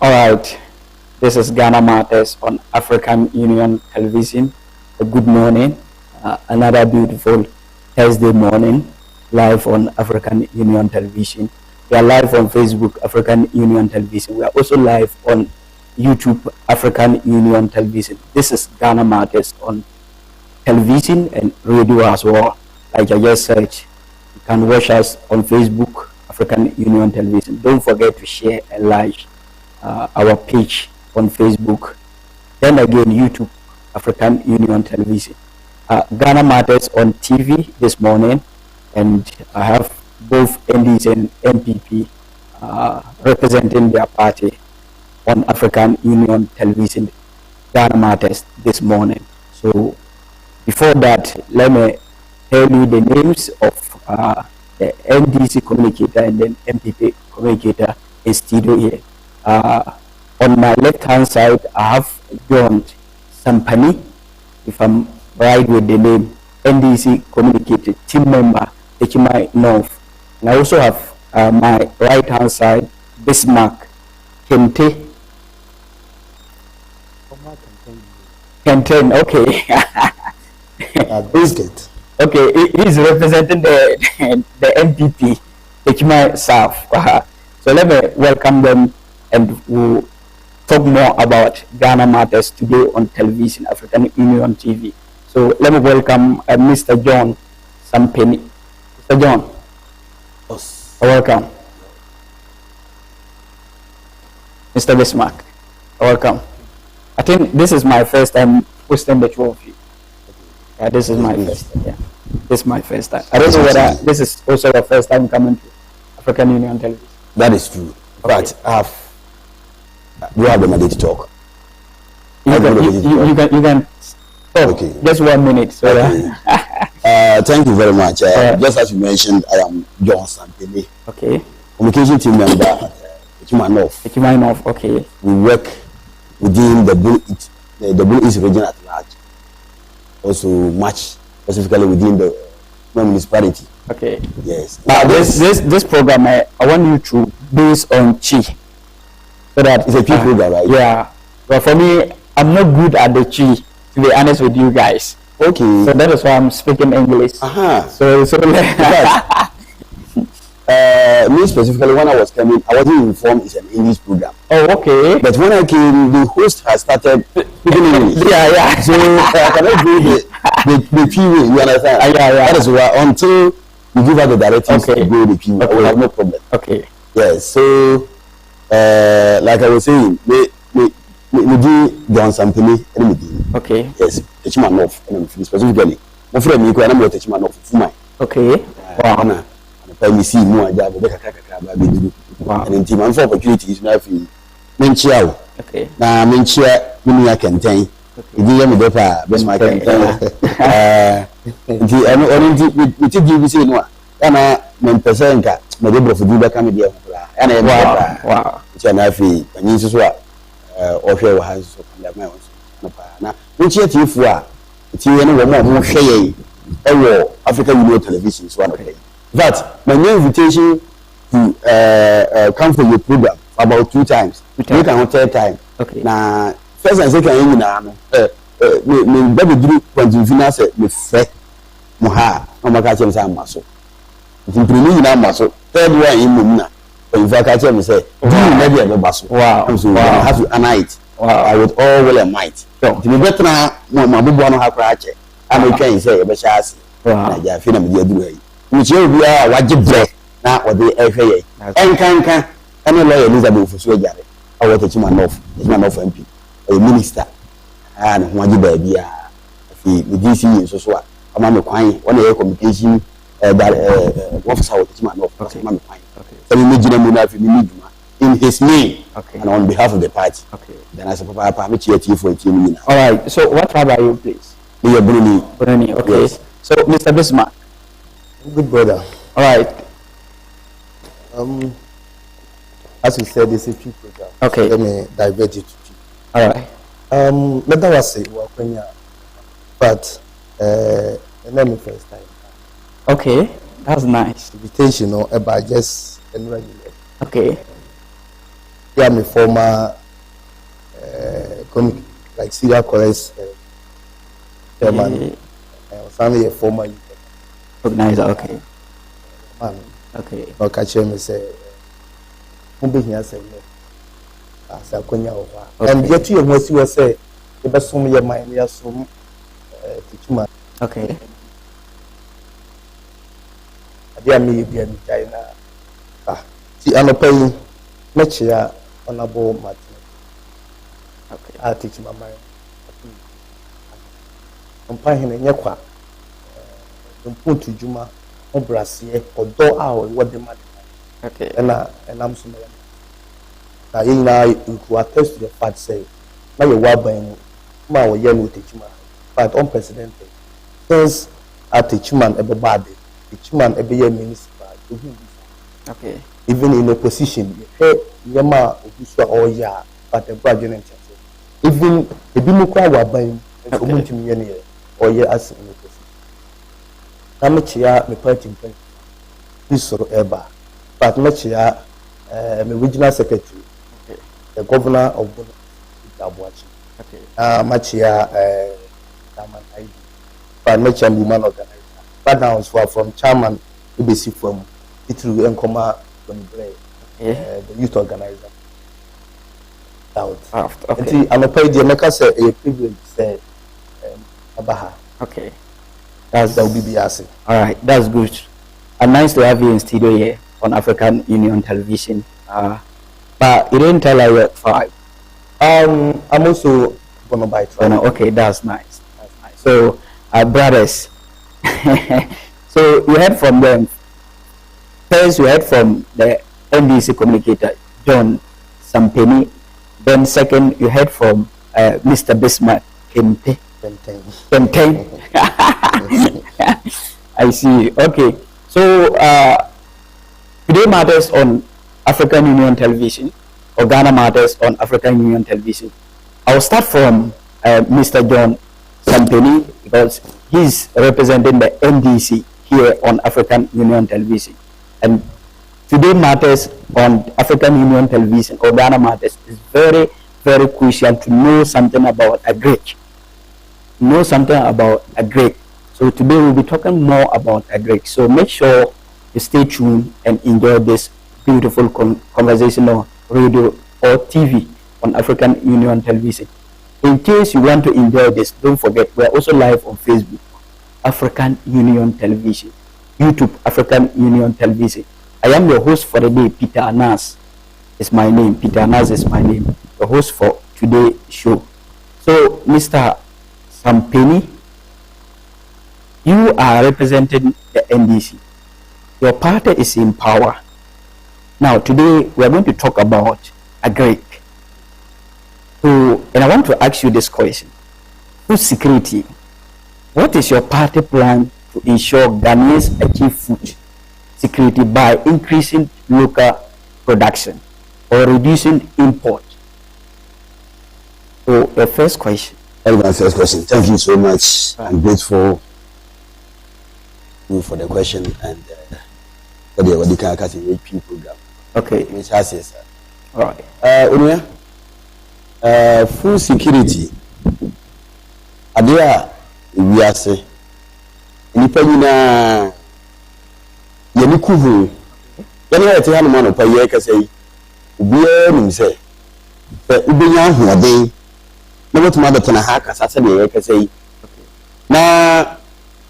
All right, this is Ghana Matters on African Union Television. Good morning, another beautiful Thursday morning, live on African Union Television. We are live on Facebook, African Union Television. We are also live on YouTube, African Union Television. This is Ghana Matters on television and radio as well. Like I just said, you can watch us on Facebook, African Union Television. Don't forget to share and like our page on Facebook. Then again, YouTube, African Union Television. Ghana Matters on TV this morning, and I have both NDs and MPP representing their party on African Union Television. Ghana Matters this morning. So before that, let me tell you the names of the NDC communicator and then MPP communicator in studio here. On my left hand side, I have John Sampene, if I'm right with the name, NDC communicator team member, HMI North. And I also have my right hand side, Bismark Kenten. Kenten, okay. Biscuit. Okay, he's representing the MPP, HMI South. So let me welcome them, and we'll talk more about Ghana Matters today on television, African Union TV. So let me welcome Mr. John Sampene. Mr. John, Yes. welcome. Mr. Bismark, welcome. I think this is my first time hosting the two of you. Yeah, this is my first time. Yeah, this is my first time. I don't know whether this is also your first time coming to African Union Television. That is true. Okay. But we have the mandate to talk. You can talk. Okay. Just 1 minute. So Okay. Thank you very much. Just as you mentioned, I am John Sampene, okay. communication team member at HMI North. HMI North. Okay. We work within the Blue East region at large. Also, much specifically within the municipality. Okay. Yes. Now this program, I want you to base on Chi, so that It's a Chi program, right? Yeah. But for me, I'm not good at the Chi, to be honest with you guys. Okay. So that is why I'm speaking English. So me specifically, when I was coming, I wasn't informed it's an English program. Oh, okay. But when I came, the host has started speaking English. Yeah. So I cannot do the PV, you understand? Yeah. That is why until you give us the directives Okay. to go the PV, I will have no problem. Okay. Yes. So, like I was saying, we do John Sampene anything. Okay. Yes, HMI North, and specifically, my friend Miko, and I'm not HMI North for my. Okay. Wow. And I see more job, Wow. and in team and for opportunities, now if you mention, Okay. now mention Bismark Kenten. You give me the Bismark Kenten. We take you say no. And I men person ka me dey bro for do back am dey and Wow. it's an afi and so ohwe wa hands so come my so na we cheer you for ti we no mo hwe ye ewo African Union Television so okay. But my new invitation to come for your program about 2 times. You can third time. Okay. Na first and second you na no me baby do point finance me fe mo ha no maka chem say amaso. Ntimpremi na amaso. Third one in mum na. In fact I tell me say do na be be baso. Wow. So I have to anite. I with all will and might. So the better na mo abubu no ha kra che. Am twan say e be sha ase. Na ja fi na me dey duru ayi. Which you be a waje break na ode ehwe ye enkankan ene lawyer Elizabeth Ofosu Ajare awo HMI North MP a minister na waje ba bia fi DC so so ama me kwan wona ye communication officer with HMI North ama me kwan so me gina mu na fi me djuma in his name and on behalf of the party. Then I say papa me cheer for team ni. All right, so what tribe are you, please? Me Bruni. Okay. Yes. So Mr. Bismark. Good brother. All right. As you said, it's a P program. Okay. So let me divert it to P. All right. Let us say but and then the first time. Okay, that's nice. Invitation or about just and regular. Okay. yeah, my former like serial college chairman, family a former organizer. Okay. Man. Okay. No catch me say, "Mbe here say no." As I konya over. And yet you must you say, "The best some your mind ya some teachman." Okay. Adia me be in China. See, I'm paying much ya honorable Martin. Okay. I teach my mind. I'm paying in Yakwa. Don't to Juma, on Brassier, or do our what the man. Okay. And I'm so now you could attest to the fact say, now you're wobbling, my yellow teach man, but unprecedented. Since I teach man every body, teach man every year municipal. Okay. Even in opposition, hey, Yama, or ya, but a graduate. Even the Bimukwa were buying a community or ye as in opposition. Namachia, me party, this sort of ever, but Machia, my regional secretary, the governor of Dabuachi. Okay. Machia, but Machia woman organizer. But now it's from chairman, BBC from Italy and Coma from the youth organizer. Okay. I'm a paid the America say a privilege say Abaha. Okay. That will be BRC. All right, that's good. And nice to have you in studio here on African Union Television. But you didn't tell us yet 5. I'm also gonna buy it. Okay, that's nice. That's nice. So, brothers. So you heard from them. First, you heard from the NDC communicator, John Sampene. Then, second, you heard from Mr. Bismark Kenten. I see. Okay. So today matters on African Union Television, or Ghana matters on African Union Television. I'll start from Mr. John Sampene because he's representing the NDC here on African Union Television. And today matters on African Union Television or Ghana matters is very, very crucial to know something about agric. Know something about agric. So today we'll be talking more about agric. So make sure you stay tuned and enjoy this beautiful conversation on radio or TV on African Union Television. In case you want to enjoy this, don't forget we're also live on Facebook, African Union Television, YouTube, African Union Television. I am your host for the day, Peter Anas is my name. Peter Anas is my name, the host for today's show. So, Mr. Sampene, you are representing the NDC. Your party is in power. Now, today we are going to talk about agric. So, and I want to ask you this question: food security. What is your party plan to ensure Ghanaians achieve food security by increasing local production or reducing import? So, the first question. That is my first question. Thank you so much. I'm grateful for the question and for the AP program. Okay. Which has yes. All right. Food security. Adia we are say. Nipa nyina ye ni kuhu. Yana ya te hanu ma no pa ye ka say. Obiara nim say. Ubenya ahoden. Na wotuma betena ha kasa se ye ka say. Na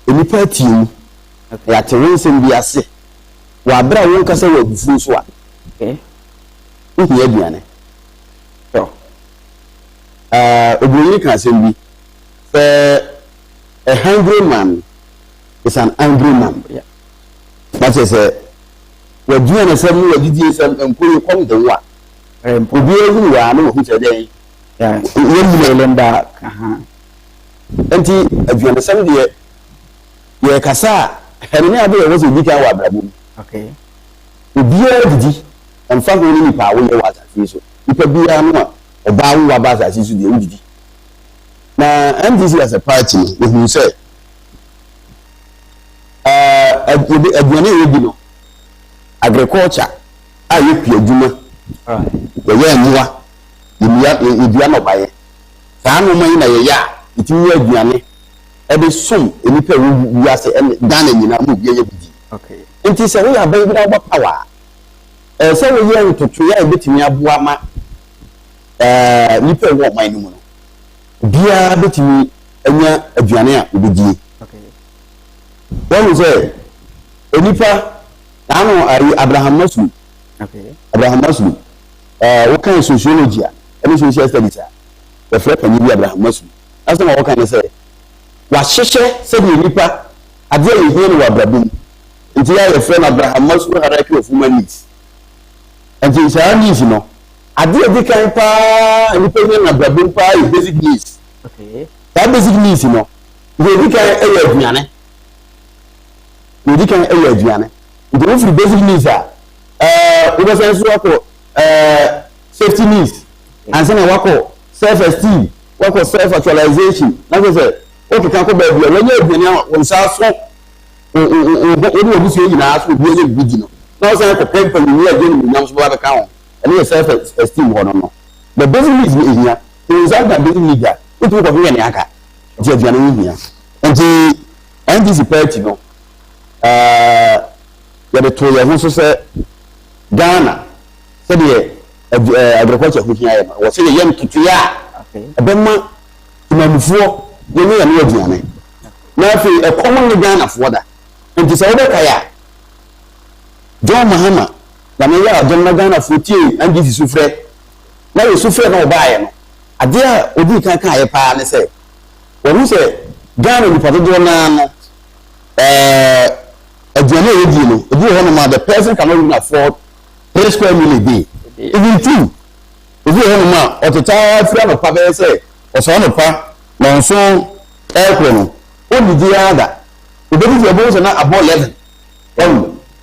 nipa tiu ya te wonsem bi ase. Wa bra won kasa wa bufu so a. Okay. Uhu aduane. So obìnrin kan say bi a hungry man is an angry man. Yeah. That is we do an assembly we did some employee come the wa. Obi ehu wa na who say dey. Yeah. We lenda enti aduane sam de ye kasa ene ade we was obi ka wa abrabum. Okay. Obi didi en fa ko ni pa wo ye wa tafi so. Ipa bia no a oba wo wa ba sa so de udidi. Na NDC as a party we say aduane we bi no agriculture a ye pi adwuma. All right. yɛyɛ nyiwa yɛdua no baeɛ saa noma yi na yɛyɛ a ɛtumi yɛ aduane ɛde som nipa wu ase Ghana nyinaa mu bi yɛ bidi nti sɛ woyɛ aban bi na wobɔ power sɛ woyɛ ntotoyɛ a ɛbɛtumi aboa ma nipa wɔ ɔman no mu no biara bɛtumi anya aduane a wobɛdie wɔn sɛ nipa naano Abraham Maslow wokan sociology a ɛne social studies a wɔfrɛ panyin bi Abraham Maslow asɛm a wɔkan ne sɛ wahyehyɛ sɛdeɛ nipa adeɛ a yɛhia no wɔ abrabom nti yɛfrɛ no Abraham Maslow hierarchy of human needs nti saa needs no adeɛ di kan paa nipa hia no abrabom paa yɛ basic needs saa basic needs no deɛ di kan ɛyɛ aduane nti wofiri basic needs a wobɛsan so wakɔ safety needs ansa na wakɔ self esteem wakɔ self actualization na sɛ okeka ko baabi a wɔnyɛ aduane a wɔnsa so wɔde wɔn busuo nyinaa so obi yɛ bidi no na wɔsan kɔ pɛmpɛ ne yɛ agye ne nyam so bɛka ho ɛne yɛ self esteem hɔ no the basic needs ni ehia nsa da basic needs a wotu kɔ hwɛ ne aka nti aduane ni hia nti NDC party no yɛde to yɛ ho so sɛ Ghana sɛdeɛ agriculture ho hia yɛ no wɔ sɛ yɛ ntotoyɛ a ɛbɛma tumamufoɔ yɛne yɛ no aduane na afei ɛkɔm ne Ghanafoɔ da nti sɛ wobɛka yɛ a John Mahama na meyɛ a John na Ghanafoɔ tie NDC sufrɛ na yɛ sufrɛ na ɔbaeɛ no adeɛ a odi kan yɛ paa ne sɛ wɔn sɛ Ghana nipa dodoɔ naa no aduane a yɛdie no ebi wɔ hɔ nom a the person cannot even afford 3 square meal a day even 2 ebi wɔ hɔ nom a ɔteta fira no pa bɛyɛ sɛ ɔsɔɔ no pa na nso ɛkoro no odidi ada obedi di ɛbɔ sɛ na abɔ 11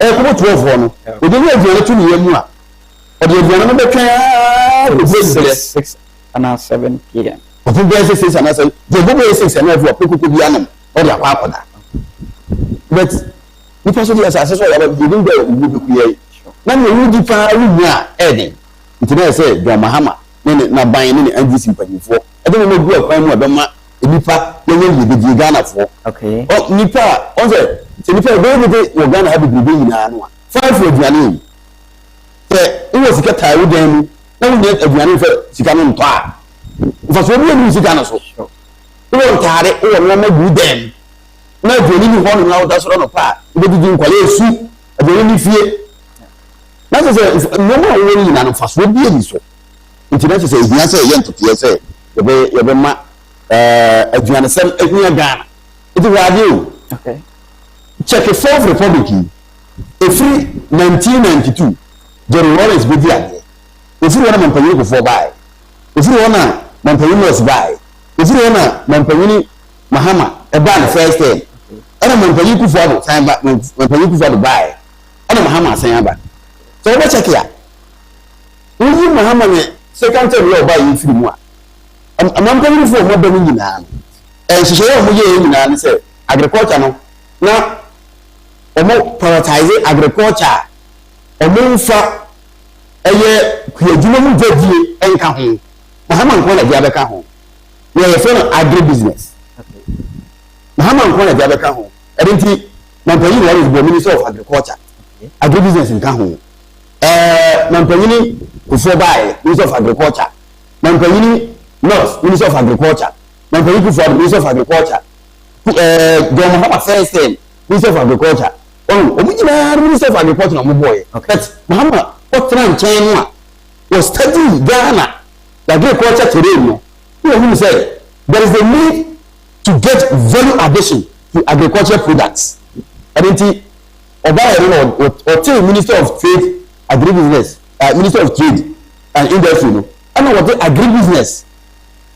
ɛkoro 12 no odidi aduane to ne yɛ mu a ɔde aduane no bɛtwa 6 and 7 p.m. ɔfo bɛyɛ 6 and 7 de bɔbɔ 6 and 7 apokoko bi anom ɔde akɔ akɔda but nipa so de asase so yaba de nim bɛ ubu beku yɛ na me wudi pa wuhu a ɛden nti na sɛ John Mahama ne na ban ne NDC mpanyinfoɔ ɛde mo gu akwan mu abɛma nipa yɛnyɛ yɛbɛdi Ghanafoɔ nipa ɔsɛ sɛ nipa bɛyɛ de wɔ Ghana ha bebrebe nyinaa no a 5 aduane yi sɛ wɔ sika taawo dan mu na wo nyɛ aduane fɛ sika no ntɔ a fa so obi ani sika no so wɔ ntaare wɔ nneɛma gu dan na aduane ni hɔ no na woda soro no pa wobɛdidi nkwale esu aduane ni fie na sɛ nneɛma a wɔwɔ nyinaa no fa so obi ani so nti na sɛ ehia sɛ yɛ ntotoyɛ sɛ yɛbɛma aduane sɛm ehia Ghana nti wade o check the 4th Republic efiri 1992 Jerry Lawrence bedi adeɛ efiri wɔn na mampanyin kofoɔ baaɛ efiri wɔn na mampanyin nurse baaɛ efiri wɔn na mampanyin Mahama ɛbaa ne first time ɛna mampanyin kufoɔ do san ba mampanyin kufoɔ do baaɛ ɛna Mahama san aba so wɔbɛ check ya wɔyi Mahama ne second time yɛ ɔbaa yi firi mu a mampanyin kufoɔ mo bɛ no nyinaa no nhyehyɛ a wɔn yɛ nyinaa ne sɛ agriculture no na wɔn prioritize agriculture wɔn nfa ɛyɛ kuyadwuma mu dwadie ɛnka ho Mahama nkɔ na deɛ bɛka ho na yɛfrɛ no agri business Mahama nkɔ na deɛ bɛka ho ɛde nti mampanyin wɔn is the Minister of Agriculture agri business nka ho mampanyin kufuor baaɛ Minister of Agriculture mampanyin nurse Minister of Agriculture mampanyin kufuor Minister of Agriculture John Mahama first time Minister of Agriculture omu nyinaa Minister of Agriculture na mo boy but Mahama ɔtena nkyɛn no a was studying Ghana agriculture terrain no who say there is a need to get value addition to agriculture products identity oba or Minister of Trade Agribusiness Minister of Trade and Industry no and what agribusiness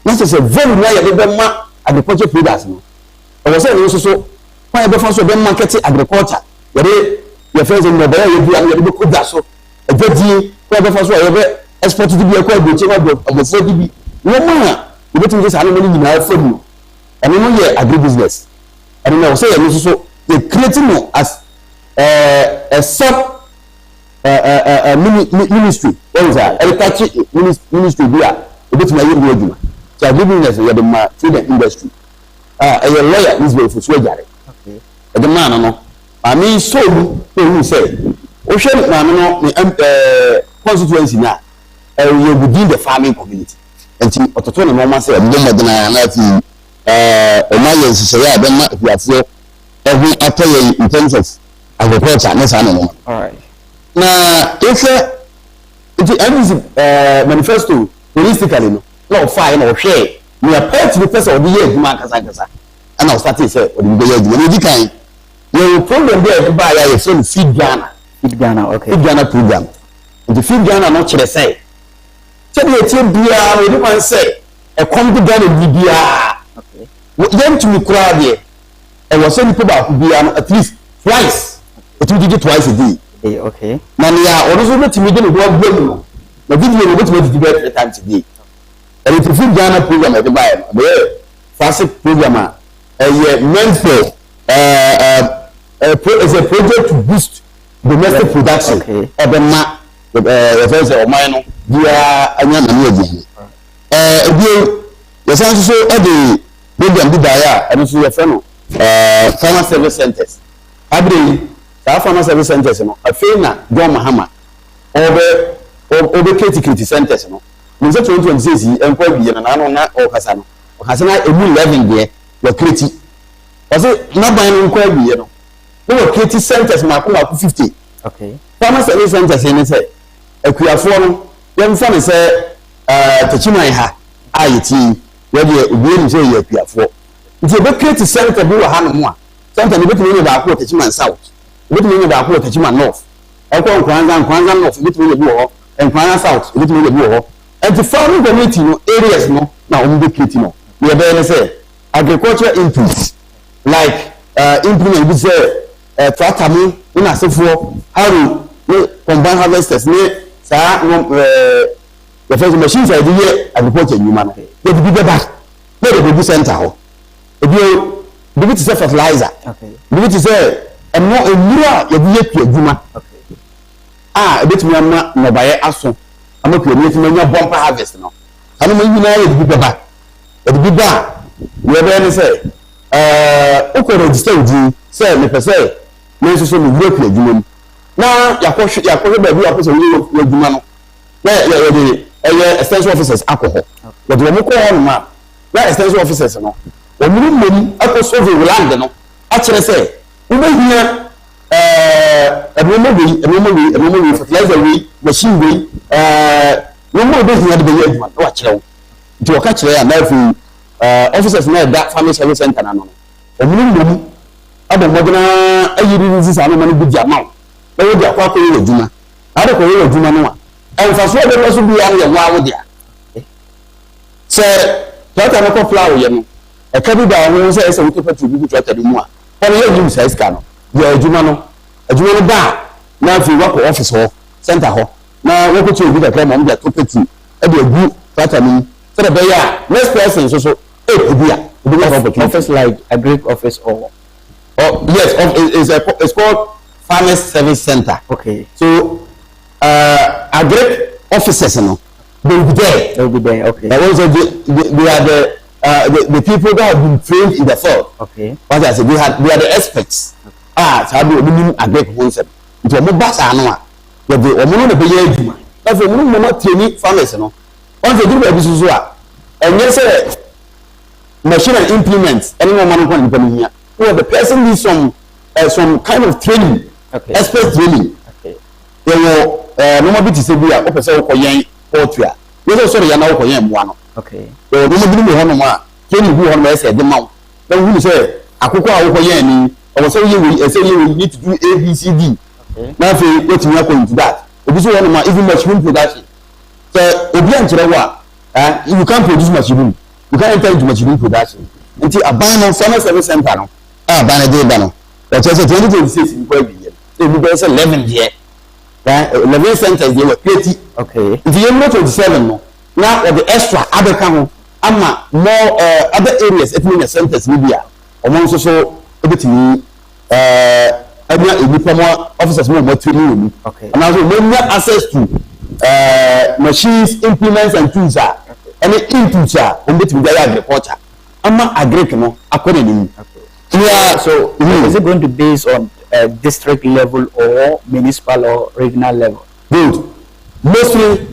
not say value na yɛ de ma agriculture products no or say no so why be so be market agriculture yɛ first in the boy you do and you be that so ejedi ko be fa so yɛ export to be akwa gboche ma obofo bi wo ma you betu just anu ni nyina famu enu no yɛ agribusiness enu na say yɛ so so they creating no as a sub ministry what is that agriculture ministry bi a obetuma yɛ bi adwuma so agribusiness yɛ de ma to the industry a lawyer is very for so jare okay the man no I mean so who say o hwɛ maame no ne constituency na you within the farming community enti ototo ne mama say mo modena na ti o ma yɛ nhyehyɛ ya be ma afiafo every after in terms of agriculture na sa no all right na if it manifesto realistically no fine no hwɛ we are part to the person of the year adwuma kasa and I started say o de year adwuma no di kan your program there buy ya say feed Ghana okay feed Ghana program the feed Ghana no kyerɛ say the etie bia we dey man say e come to Ghana bia okay yam to me kura there e was say people ba bia at least twice it will get twice a day okay na ya oruso betimi dey no go gbemu no na video no betimi dey be 3 times a day and the feed Ghana program e dey buy the fast program meant for is a project to boost domestic production ebema first o man no dia anya na no agi ebio yesan so e program bi daya and so your no farmer service centers abre ta farmer service centers no afei na John Mahama obe creative centers no mo se 2026 enko bi na no na o kasa na emu 11 there your creative was it na ban no kwa bi no no creative centers mako 50 okay farmer service centers ni say akuafo no yem fa ne say tachiman ha ayeti we de obi ni say ye akuafo nti be creative center bi wa ha no mo a center ni betumi ni ba ko tachiman south betumi ni ba ko tachiman north ekwo nkwanza north betumi ni bi wo nkwanza south betumi ni bi wo and the farming community no areas no na o be creative no we be ni say agricultural inputs like implement bi say tractor mu ina asefo how combine harvesters ne sa the first machines are there agriculture nyuma no they be back no dey be center ho ebio be to say fertilizer okay be to say eno emura ye bi etu adwuma okay ebetumi ama no baye aso ama ku emi etumi anya bumper harvest no anu ma nyina ye be back e be back we be ni say o ko register di say me pese me so me work adwuma na yakọ ba bi akọ so we adwuma no na ye dey extension officers akọ but we mo ko on ma na extension officers no o mu mmom akọ survey land no a kire say we be hia emumo fertilizer we machine we no mo be hia de be adwuma wa kire wo nti o ka kire ya na fi officers na da family service center na no o mu mmom aba modena ayiri ni sisa no ma no bi ama na wo dia kwa ko ye adwuma ade ko ye adwuma no a emfaso de so bi ya ye wa wo dia se tata no ko flower ye no e ka bi da ho se wo kepa tu bi tata mu a ko ye adwuma sai ska no ye adwuma no da na fi wa ko office ho center ho na wo ko tu bi da ka ma dia to peti e de agu tata ni se de be ya next person so e bi ya office like a Greek office or yes, it's called Farmers Service Center. Okay. So, agri officers, no, they will be there. They will be there. Okay. But also, they are the people that have been trained in the field. Okay. What I said, they are the experts. Okay. So how do you agri concept? It's a more bass annual. But the woman of the year, that's a woman not training farmers, no. Once they do that, this is what. And yes, machine and implements. Anyone want to come here? Well, the person needs some kind of training, okay. Expert training. Okay. They will no more to say we are open so koyen portrait. We also sorry na koyen mo. Okay. So no more be no more training who on say the mount. Then we say akoko a koyen ni or say you need to do A B C D. Okay. Now if what you are going to that. If you want to even mushroom production. So obi anchire wa you can't produce mushroom. You can't enter into mushroom production. Until a ban on farmer service center no. Bana de bano. That was 2026 in Kobe. So we go 11 year. Right? 11 centers they were 30. Okay. If you not 27 no. Now the extra other come ama more other areas ethnic centers media. Among so ebetimi any diploma officers more training. Okay. And also when you access to machines, implements, and tools are any inputs are on the agriculture. I'm not agriculture according to yeah, so is it going to be based on district level or municipal or regional level? Good. Mostly,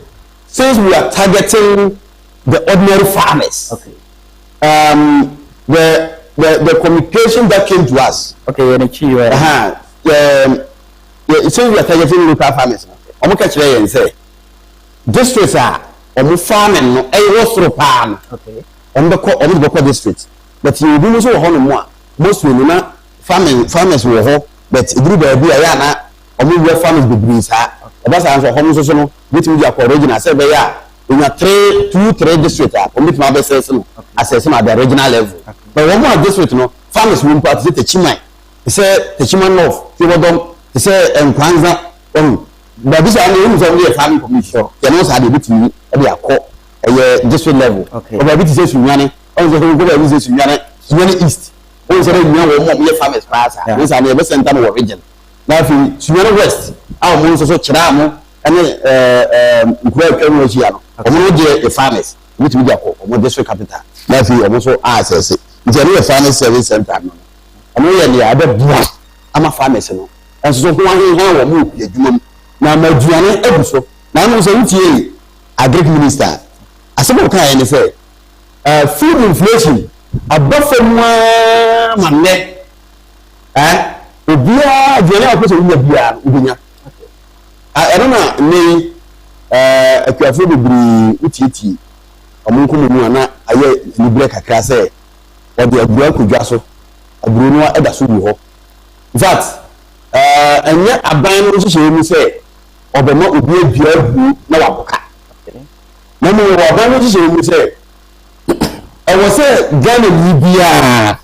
since we are targeting the ordinary farmers, okay. The communication that came to us, okay, since we are targeting local farmers, I'm catch and say districts are farming no was through pan, okay, on the district, but you do so more. Mostly, farmers were home, but it grew by a farmers be breeze. That's answer home social, which we are original. Say, yeah, we are three districts, omit my best assessment at the regional level. But one more district, farmers will participate the Chimay. He said, the Chiman North, Tibodom, he said, and Kwanzaa, but this is only a farming commission. They also had a bit of a district level. Okay. But this is Sunyani, on the whole good is Sunyani East. Also, we are farmers pass. These are the center region. Now, if Sunyani West, our most also Chiramo, and the farmers, which we are district capital. Now, we also access it. It's a farmers service center. And we are the other block. I'm a farmer, and so one year move. Now, my Gianna Ebuso, now I'm also agric minister. As some kind say, food inflation, a buffer man neck, Ubia, Gianna, Ubia. I don't know, me, a careful degree, Uti, or Munkumana, I break a class, or the Abua Kujaso, a Bruno Edasubu. That, and yet a band which say, or the not be a beer, no one. No more, what you say. I was say, Ghana Libya,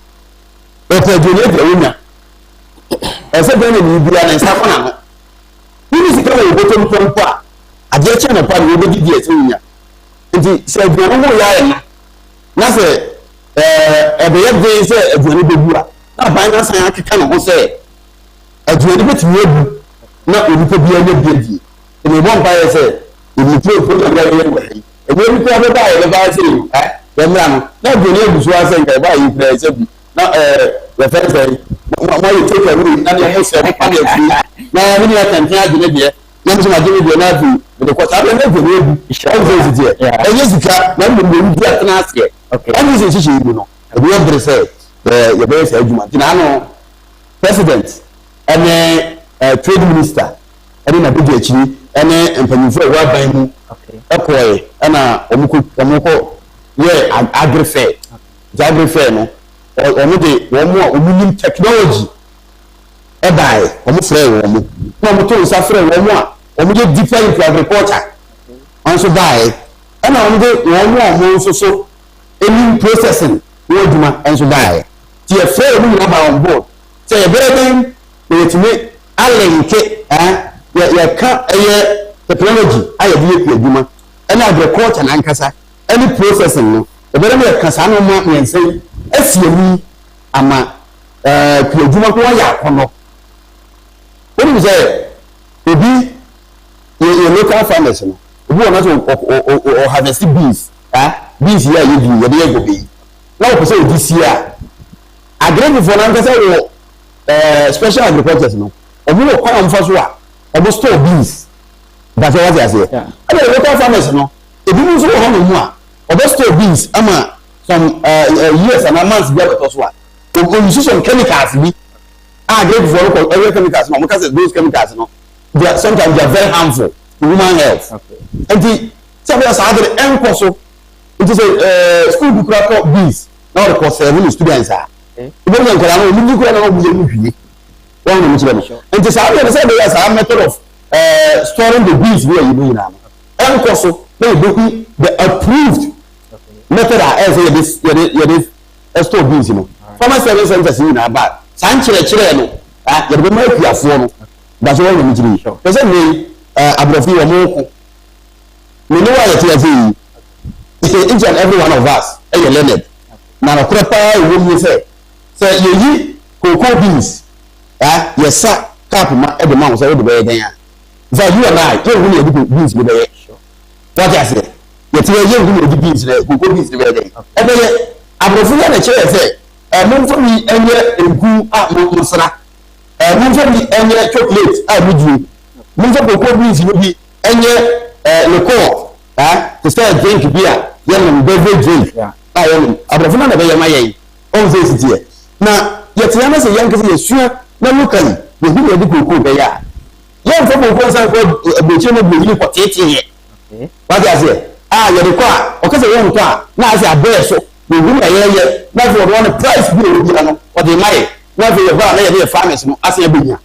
but I do not winner. I said, Ghana Libya and Safana. Who is the color of bottom from Pa? I just turned upon you, but you and he said, no more. Nothing. Every day, say, a very big war. Now, by us, I can say, a very bit not in the BNB. And the one by say, if you put a very way, and when you have a buy the vaccine, then now, not the name was saying that buy you play, not the first day, why you take a room, and you have said, now, when you can tell you, dear, then I give you another, but the quarter of the room, and yes, you can, then we get an ask it. Okay, and this is you know, we have to say, your best argument, Dinano, president, and trade minister. And a big actually, and when you for what by me, okay, and Omuko, yeah, agri-fair, agri-fair, no, one more winning technology. A buy, almost fair, one more suffering, one more, or different to agriculture. Also buy, and I'm one more so any processing, and so buy. See a fair woman on board. Say a better thing, to make Allen, technology, I have you, and agriculture and Ankasa, any processing, the very Casano man say, SCME, Ama, Kuduma, Kono. What do you say? To be your local farmers, who are not or harvesting beans, beans here, you do, your dear be. Now, this year, I agree for Ankasa special agriculture, no, or we will come first one. Almost 2 beans. That's what I say. I mean, local farmers, no. If you use one more, almost 2 beans, some years and a month there with us one. We use some chemicals. I agree for every chemicals, no, because those chemicals, no, they are sometimes they are very harmful to human health. Okay. And the some of us are the encoso. It is a school book called beans. Now the course 7 students are. Okay. And this is a method of storing the beans where you do now. And also, they do the approved method as store beans. Farmer service centers in about Sanchez Chileno, you remember your phone. That's all we need to do. Does that mean Abrafi or Moko? We know why each and every one of us, and you learn it. Now, a crop, you say, you eat cocoa beans. yes sir cap ma e de ma wo say wo de be den za you and I you who dey beans be there what I say you tell you who dey beans there go beans be there e be abrofu ya na chere say mon for mi enye egu a mo sra mon for mi enye chocolate a mi ju mon for go beans bi enye le ko to start drink beer yellow beverage drink abrofu na be ya ma yen on say sit here na yet ya na say yan kese yesua na locally we bi dey go be ya yan for go san ko beche no bi ni ko tete ye what I say ye de kwa o kese yan kwa na say abere so we bi na ye na for one price bi o bi no o de mai na for ye ba na ye dey farmers no ase ya benya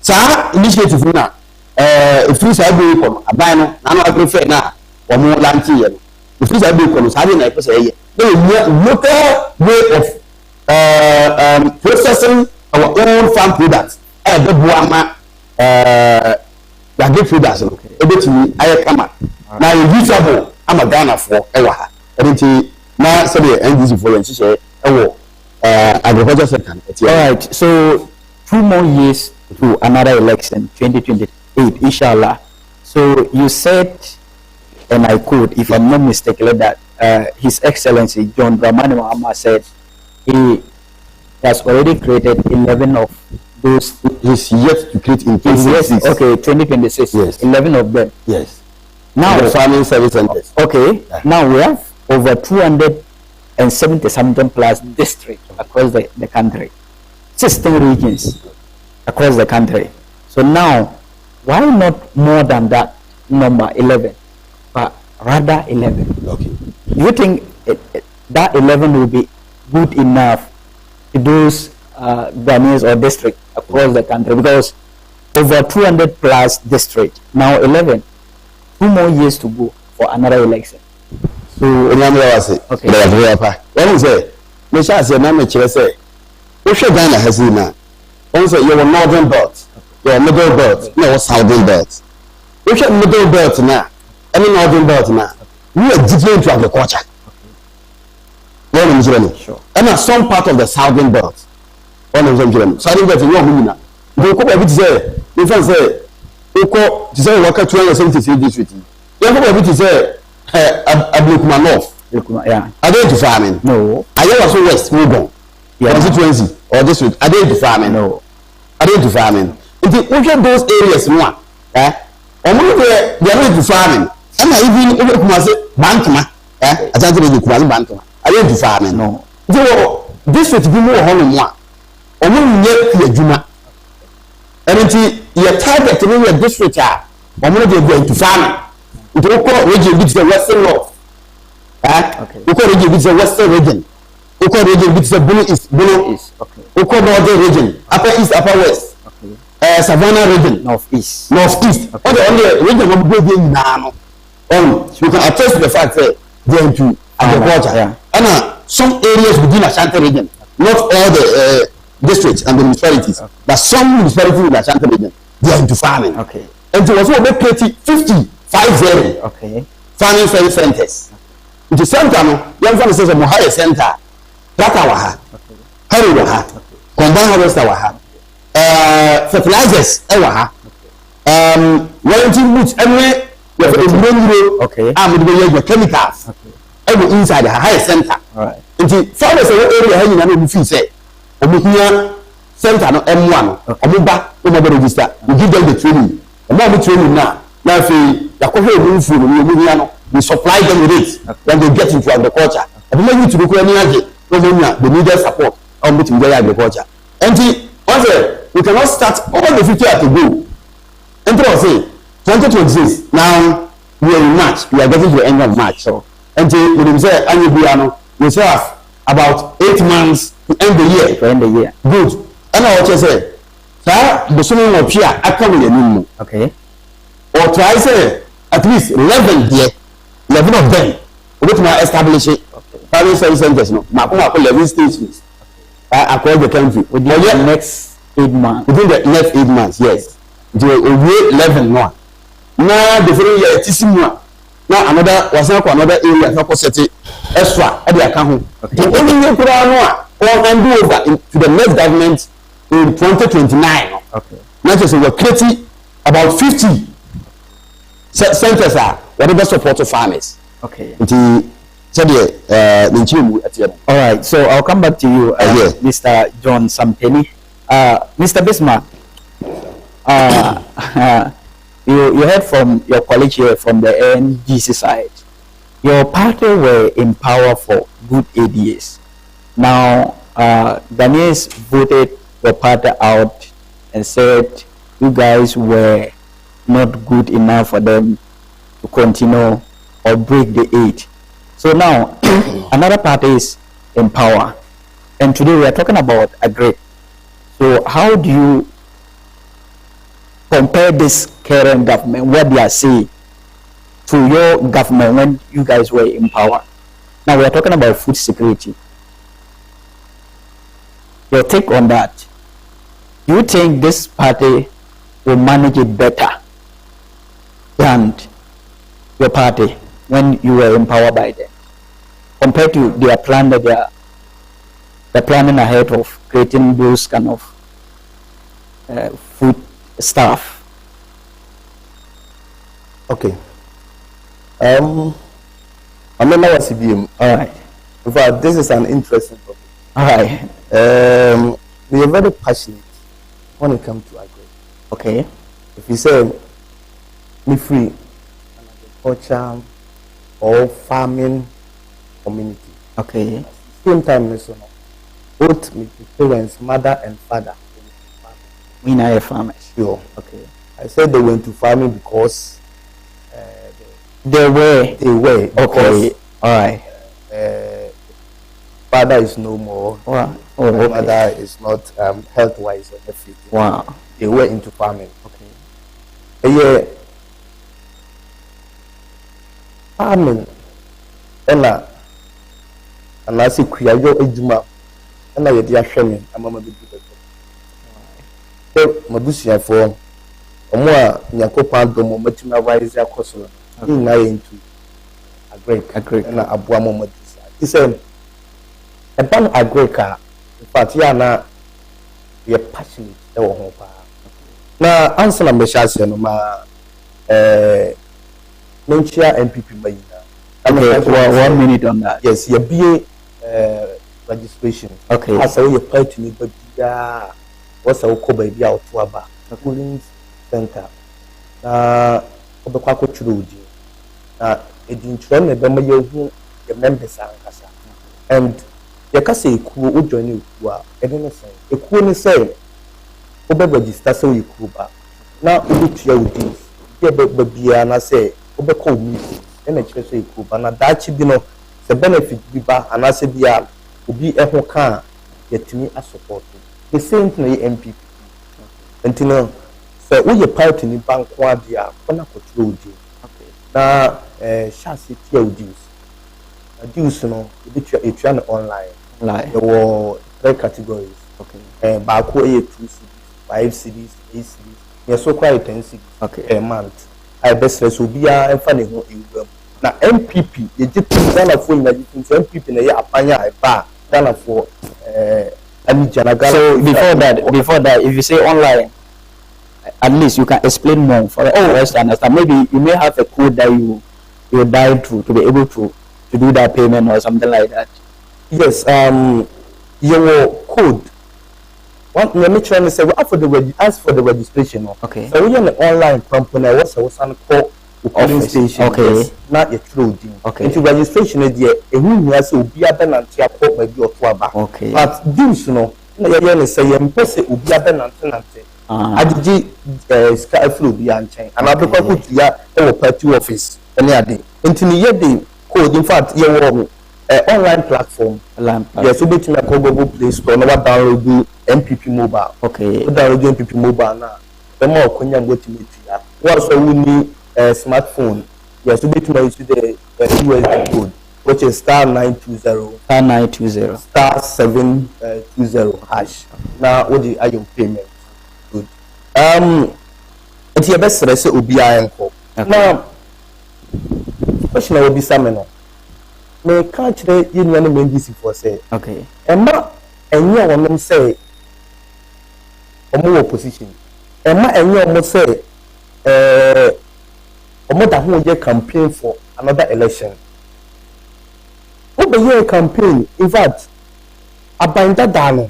sa initiative na free side bi ko aban no na no prefer na o mo lanchi ye no free side bi ko no sa de na e pese ye local way of processing our own farm products the buama agri products no ebetumi aye kama na usable ama Ghana for ewa ha enti na say the NDC for yen say ewo agriculture sector. All right, so 2 more years to another election 2028 inshallah. So you said, and I quote, if I'm not mistaken, that His Excellency John Dramani Mahama said he has already created 11 of those. He's yet to create in 2026. Okay, 2026. Yes. 11 of them. Yes. Now, the farming service centers. Okay. Yeah. Now we have over 270 something plus districts across the country. 16 regions across the country. So now, why not more than that number 11, but rather 11? Okay. Do you think that 11 will be good enough to those Ghanaians or districts across the country? Because over 200 plus districts, now 11, 2 more years to go for another election. So, okay. When you say, me shall say, na me chere say, we should Ghana has now. Also, you are northern belt, you are middle belt, you are southern belt. We should middle belt now, any northern belt now. We are different to agriculture. Sure. And some part of the southern belt. Southern belt, you are you go over to say, you can say, you go to say, work at 273 district. You go over to say, Ablukuma North. Yeah. Are they into farming? No. Are they also West? Move on. Yeah. Constituency or district? Are they into farming? No. Are they into farming? If you look at those areas, one, or they are into farming. And even over Kumasi, Bantama, I can't tell you Kumasi Bantama. Are they into farming? No. So, district be more honor one. Or when you get Juma. And your target to your district are, or when they go into farming. It will call region which is the western north. Okay. We call region which is the western region. We call region which is the blue east. Okay. We call northern region, upper east, upper west. Okay. Savannah region, northeast. Okay. All the only region we go in now. You can attest to the fact that they are into agriculture. Yeah. And some areas within Ashanti region, not all the districts and the municipalities, but some municipalities in the Ashanti region, they are into farming. Okay. And so also about 50 okay. Farming service centers. It is center no. Young farmers says Mohare center. Plata waha. Hari waha. Combine harvester waha. Fertilizers waha. Warranty boots everywhere. You have a okay. With chemicals. Okay. Every inside the higher center. All right. And the farmers area hanging on the fee say. Omukia center no M1. Omuba no register. We give them the training. The more training now. Now we supply them with it when they get into agriculture. And we need to look they need their support on meeting their agriculture. And also we cannot start all the future to go. And say 2026 now we are in March, we are getting to the end of March. So and we say we still have about 8 months to end the year. Good. And I also say, sir, the swimming of here I come with a new. Okay. Or try say at least 11 here, 11 of them. We to establish it. Farming service centers, no. Makuma 11 stations across the country. Within the next 8 months. Within the next 8 months, yes. We 11 more. Now the following year, it's more. Now another area for set extra at the account. The only way to know or hand over to the next government in 2029. Okay. Not just we're creating about 50 centers whatever support to farmers. Okay. All right. So I'll come back to you, Mr. John Sampene. Mr. Bismark, you heard from your colleague here from the NGC side. Your party were in power for good 8 years. Now, Ghanaians voted your party out and said you guys were not good enough for them to continue or break the 8. So now, another party is in power. And today we are talking about agri. So how do you compare this current government, what they are saying, to your government when you guys were in power? Now we are talking about food security. Your take on that. Do you think this party will manage it better than your party when you were in power by then, compared to their plan that they're planning ahead of creating those kind of food stuff? Okay. I'm not CBM. All right. In fact, this is an interesting topic. All right. We are very passionate when it comes to agri. Okay. If you say me free an agriculture or farming community. Okay. At the same time, both my parents, mother and father. We are farmers. Sure. Okay. I said they went to farming because they were. Okay. All right. Father is no more. Wow. Okay. Mother is not health wise or everything. Wow. They were into farming. Okay. Yeah. Farming. And I see Kuyayo Ejuma. And I did Ashemi. I'm a bit different. So, Mabusia for a more Yakopan Domo Matima Vizia Kosola. In into a great and a Buamo. He said, a ban agrica. In fact, Yana, we are passionate. Now, answer the Meshasian, Menchia MPP Mayina. Okay, 1 minute on that. Yes, your BA registration. Okay. As I will apply to me, but what's our co baby out to a cooling center. Obako Churuji. It didn't run a Bama, the members are and Yakase cool join you who are anything. A cool say, Oba register so you cool back. Now, which you did, yeah, but be an say, Obako me, and a church you cool, and a Dachi Bino, the benefit be back, and I said, yeah, will be a whole car, yet to me as support. The same thing, MPP. Until now, so we are part in the bank, what they are, when I could you. Now, chassis dues. Dues, it's online. There were 3 categories. Okay. Back 2 cities, 5 cities, 8 cities. Yes, so quite 10 cities. Okay. A month. I best will be a funny home. Now, MPP, you did Ghana for MPP in a year, Apanya, a Ghana for So before that, if you say online, at least you can explain more for us to understand. Maybe you may have a code that you dial to be able to do that payment or something like that. Yes, your code. Let me try to say, ask for the registration. Okay. So we are an online company. What's a call polling station? Okay. Yes, not a true thing. Okay. Into registration, a who has to be a tenant here, maybe or two. Okay. But this, you say, I'm person will be a tenant. I did sky flu be unchained, and I be put here our party office any other. Until the code, in fact, you online platform. Yes, we bet me a Google Play Store. Now download MPP mobile. Okay. Download MPP mobile now. The more Konya go to meet here. What's we need a smartphone? Yes, we bet me use the USB code, which is *920. *920. *720 hash. Now, what the item payment? Good. It's your best rest will be anko. Now, question will be some. Me catch the union NDC for say. Okay. And you woman say omo opposition ema enye omo say omo da ho ye campaign for another election obeye campaign in fact abanda dano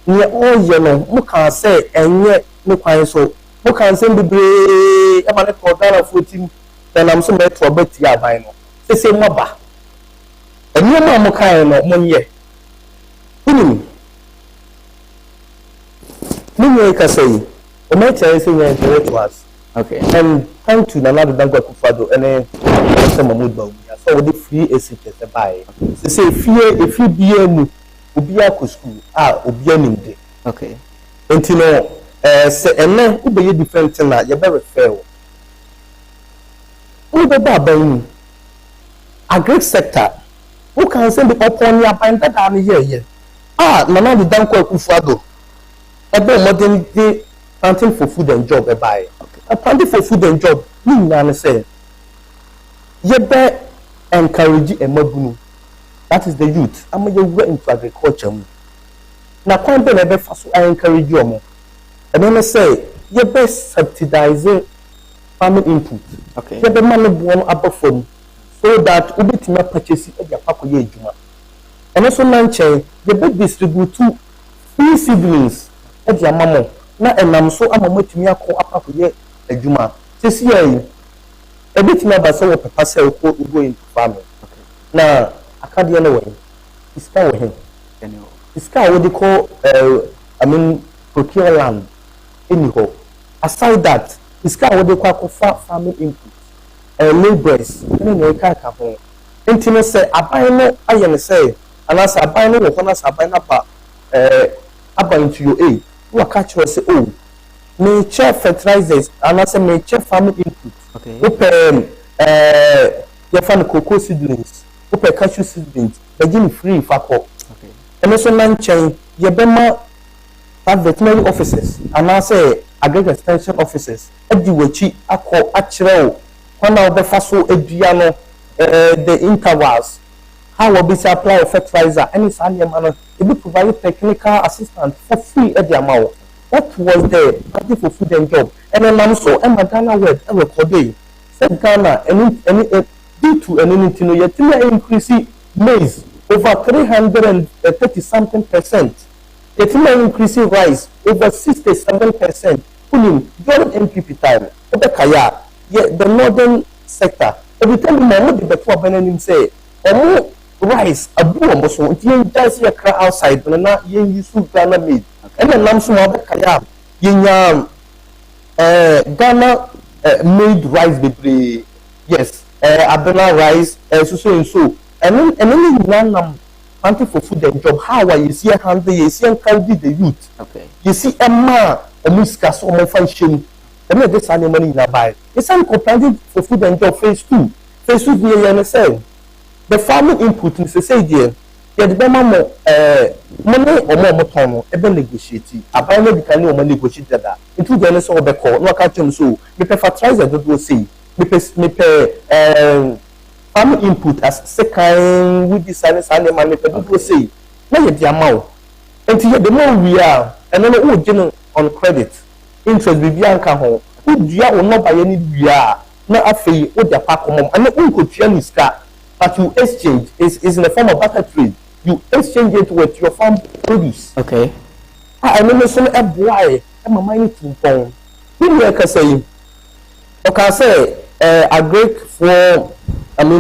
ne all ye no mo kan say enye me kwan so mo kan say bebre e ma ne to Ghana 14 then am so me to beti aban no say mo ba enye ma mo kan no mo nye unim Mimi can say, o might say to us. Okay. And thank to another Dango Kufado and some mood bow. So the free ACTS buy. They say fear if you be a Ubia school, Ubianim day. Okay. And you know, say and then who be different tonight, you're very fair. Who the bar a great sector. Who can send the upon your bind that army here? Nana the Dango Kufado. About modern day planting for food and job buy. Planting for food and job, mean say you better encourage a mabunu. That is the youth. I'm going to into agriculture. Now, quite better fast. I encourage you more. And then I say you best subsidizing farming input. Okay. You better money born above phone so that we be purchase at your pack juma. And also, Nanche, you better distribute to free seedlings. Edia mamo na enam so amamatumi akọ apakoye adwuma sesi ayi ebitimi abasa wo papa se ko go into farming na akade na we iska wo hen iska wo dey call I mean procure land anyhow aside that iska wo dey call farming input laborers na ka ho ntino se aban no aye ne se anasa aban no wo kono sa aban na pa aba into your aid catch us say oh nature fertilizers and I say nature farming input. Okay. Open you find cocoa seedlings, open cashew seedlings, begin free fakọ. Okay. And also nanchen you bema have veterinary officers and I say agriculture extension officers. Edi wechi akọ achirel when now be faso eduano the intervals how will be supply of fertilizer any sanya man it be provide technical assistance for free at the amount. What was there party for food and job and then I'm so Ghana word record said Ghana and due to anything yet increase maize over 330 something percent. It may increase rice over 67%. Pulling during MPP time. Obekaya, yet the northern sector. Every time the moment the better Benin say rice abu omoso yen just ya cry outside na yen use Ghana made and then nam so abekaya yen Ghana made rice bebre yes abena rice so and then nam planting for food and job how are you see handle you see encourage the youth okay you see emma omuska so mo fan shame and then this money na buy it's an planting for food and job phase 2 you say the farming input in society yeah the bema mo money or more ton e be negotiate abai no can no negotiate that into the so be call no ka chem so me pe fertilizer do say me pe farming input as second with this and man me pe do say na ye the amount until the more we are and then we gen on credit interest be bianca ho we dua o no buy any dua na afei o dia pa komom and we go tua ni ska. But you exchange is in the form of barter trade. You exchange it with your farm produce. Okay. I remember some boy. I'm a mining to phone. You can say, okay, say agric for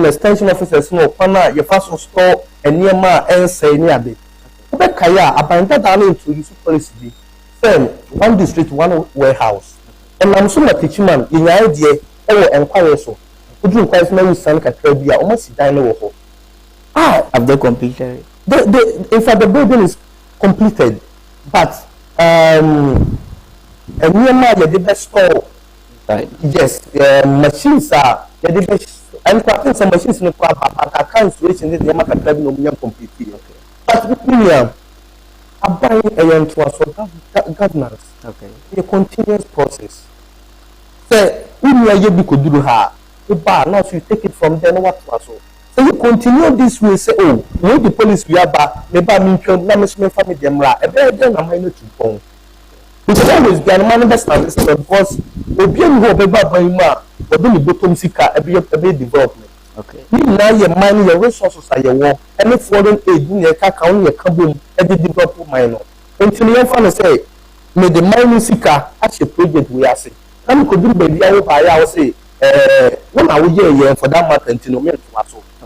extension officers no pana your first store and near ma and say near bit. Obekaya about that to use policy. Same one district, one warehouse. And I'm so much teaching man in your idea or enquiry so. You guys know son Katrabia almost dying over. Have they completed it? In fact, the building is completed, but and near my the best store. Right. Yes, machines are the best. I'm crafting some machines in the car, but I can't switch in the market no completely. Okay. But we are buying a young to us for governance. Okay. A continuous process. So we are able to do her. Now so you take it from there, what was so you continue this way, say, oh, when the police we are back, maybe I'm in na me family them ra, then I'm not to phone. because always be an understand this because obi who obeba ban mu a obi ni bottom sika ebe development. Okay. Now your money, your resources are your work. Any foreign aid in your account, your kabum, every development minor. Until you find say, may the mining seeker as a project we are saying. And could do baby, I will say, when I will hear for that matter, until no matter.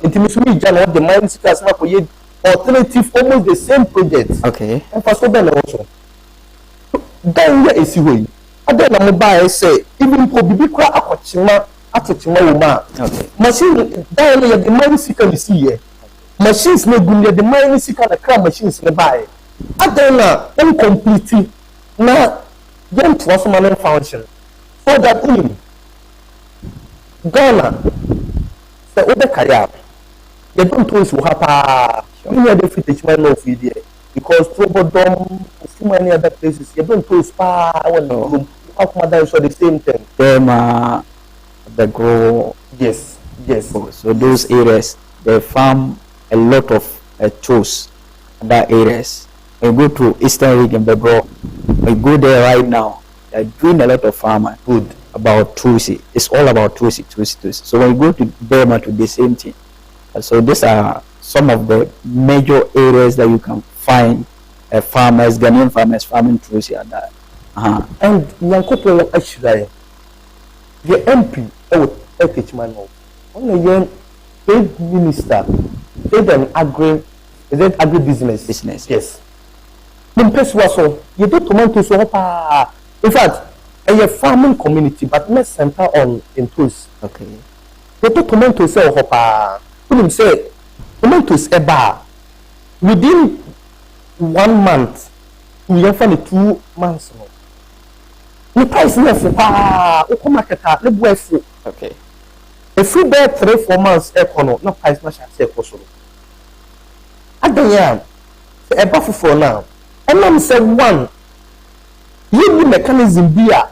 Until me, John, what the mining seekers have for you, alternative, almost the same project. Okay. And for so then also. Then there is a way. I don't know by say, even for Bibikra Akochima. Okay. Machine down here the mining seeker you see here. Machines no good the mining seeker the crab machines no buy. I don't know incomplete now them trust money function. So that in Ghana the other kaya you don't trust who happen. You know the footage man no feed there because Trobodom so many other places you don't trust pa when no how come that so the same thing. Them the grow. Yes. So those areas they farm a lot of chows in that areas. We go to Eastern region, they grow. We go there right now. They're doing a lot of farming. Good about Tusi. It's all about Tusi. So when we go to Burma to the same thing. So these are some of the major areas that you can find farmers, Ghanaian farmers farming Tusi and that. And Yankopo actually. The MP, teach man now. Only young trade minister, trade and agribusiness. Business. Yes. The person was so you do tomatoes so in fact, a farming community, but not center on in tools. Okay. You do tomatoes so hopa. Who say tomatoes eba within 1 month, we have 2 months. The price is for market the boy food. Okay. If you bear 3-4 months, no price much as a possible. At the end, a buffer for now. And I'm saying one, you mechanism beer,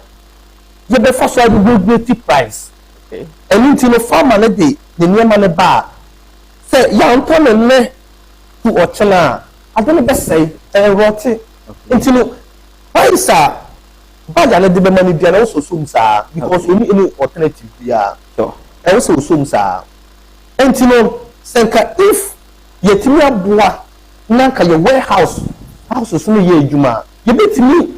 you be first one the price. Okay. And until the farmer the near money bar. Say, young Tom and me to Ochana. I don't best say, rotty. Until why sir? But I the money there also soon, sir, because we need any alternative here. So, Also soon, sir. And you know, Senka, if Yetimia Bua, Nanka, your warehouse, house is only ye, Juma, you bet me.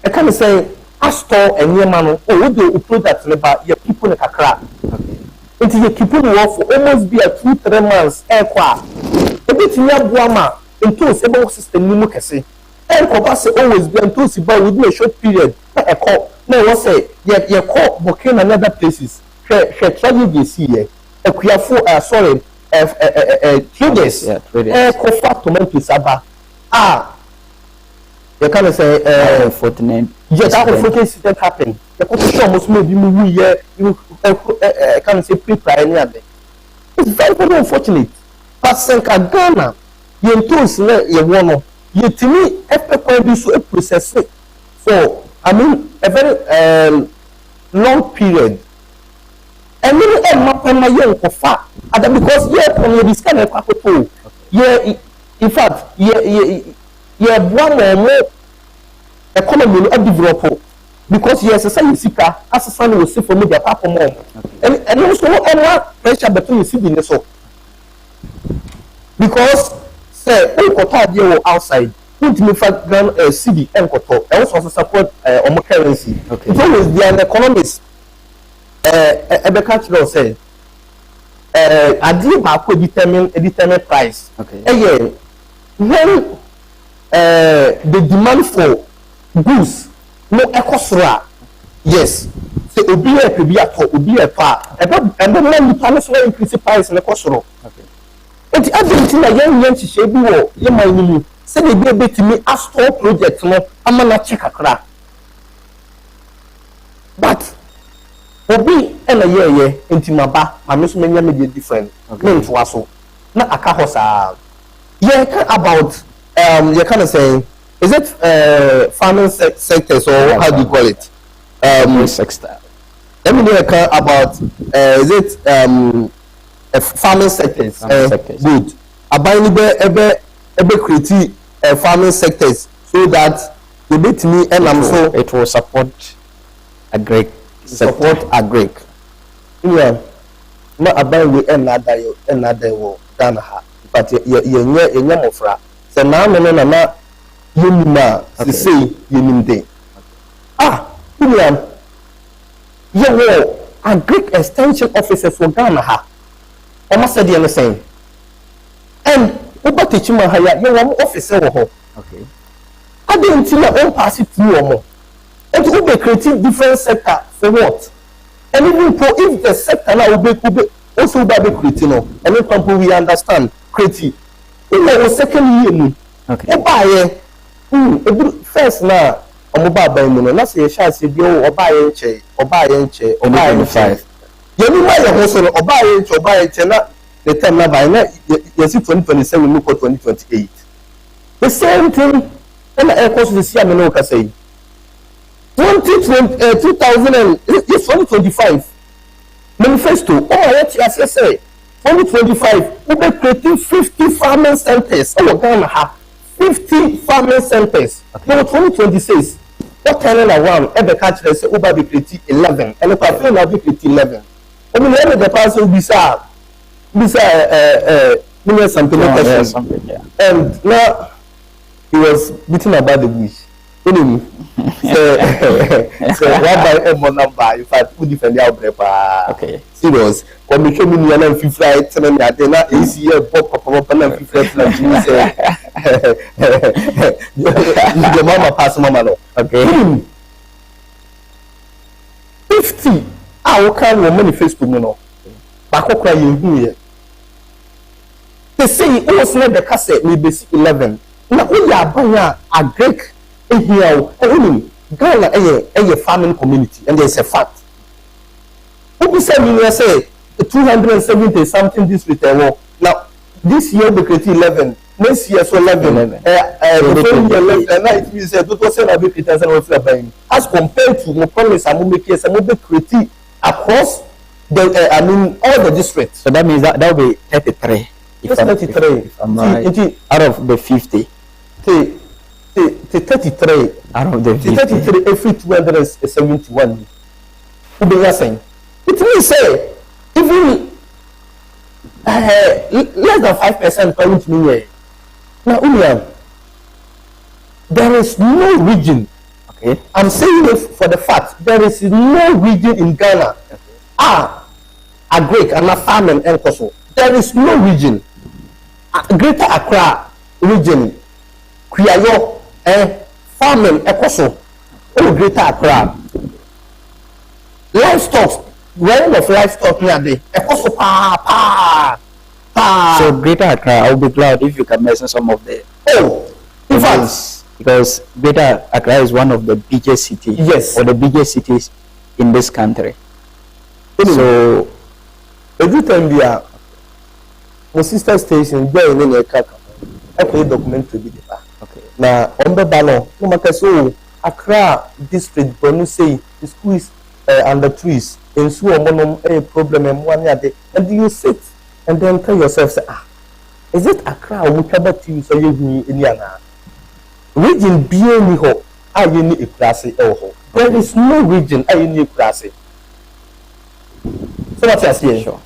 I can't say, I store and your man, or would you put that about your people in a crap? okay. Until you keep on for almost be a 2-3 months, aircraft. A bit in your Buama, into a stable system, Mukasi. And Kobasi always be enthused about within a short period. A call. No, what say? Your call Bokeh and other places. Tragedy is here. A queer for sorry, traders. Yeah, traders. Kofa tomato saba. You can't say 49. yes, that incident happened. The competition must maybe you can't say pre-prior. It's very, very unfortunate. But Senka Ghana, you enthused you want. Yet to me, every so a process for a very long period. And then my young for because this kind of capital. In fact, one or more economy develop because yes, a sign seeker as a son will see for me the papa more. And also pressure between the so because say outside me fact city and also support currency. Okay. It's always the economists cultural say I did back determine price. Okay. Again, when the demand for goods no ecosra, yes, say obi a pa and then when the increase price in the ecosro. Okay. It's everything that young should be your money. Say they be able to me a store project no I'm not check a crack. But obi and a year into my back, my miss many media different. Okay. To us not a cahosa. Yeah, about you kind of saying is it farming sectors or how do you call it? Sector. Let me know about is it farming sectors. Sectors. Good. Abide ebe create farming sectors so that The bit me and I'm so it will support a Greek. Support a Greek. Yeah. Ma abai we another wo Ghana ha. But ye mofra. So now me no na yunima se say yunim dey. William. Ye wo a Greek extension officer for Ghana ha. Almost said the same. And Uba Tichima Haya, you want officer. Okay. I didn't see my own pass it through or more. And to be creating different sector for what? And even if the sector now will be also by the creating, and then people we understand creative. In the second year, okay. First now, I'm about by moon, and that's a chance if you or buy a chair, or buy a chair, or buy a chair. You might also or buy it or buy a chair. The time now by now, you see 2027, look at 2028. The same thing, and I course this year, I know what I say. 2025 manifesto. What you say? 2025, we be creating 50 farming centers. Ghana have 50 farming centers. Now 2026, what kind of one? Every country say we be creating 11, and if I feel now be creating 11. I mean, every the person be sad. Sampene, yeah. And now he was beating about the bush. So one by a number, in fact, who defend the outbreak? Okay, serious. When we came in the other 50 flight, and then I see a pop up and 50 flight. The mama pass mama. Okay, 50. I can manifest to me no. Back cry you here. They say it was not the cassette, maybe 11. Now, we are buying a Greek here. Ghana a farming community, and there's a fact. What we say, we say 270 something district. Now, this year we create 11. Next year, so 11. As compared to the promise, I'm making some create across the, all the districts. So that means that will be 33. It's 33. If I'm right. Out of the 50. 33 out of the 50. 33 every 271. Who be saying? It means say even less than 5% coming to me. Now, William, there is no region. Okay, I'm saying this for the fact there is no region in Ghana. Okay. A Greek and a farming and Kosovo. There is no region. Greater Accra region, Kriayo, farming, Ekoso, Greater Accra. Livestock, realm of livestock near the Ekoso pa. So Greater Accra, I will be glad if you can mention some of the. In fact, because Greater Accra is one of the biggest cities. Yes. Or the biggest cities in this country. So every time we are. My sister station there in the car. I play documentary with the okay. Now on the banner, no matter so Accra district, Borno say the school is under trees, and so a problem and 1 year. And you sit and then tell yourself, say, is it Accra or whatever team so you need in Yana? Region beyond the I need a class. There is no region I need a class. So what's your saying? Sure.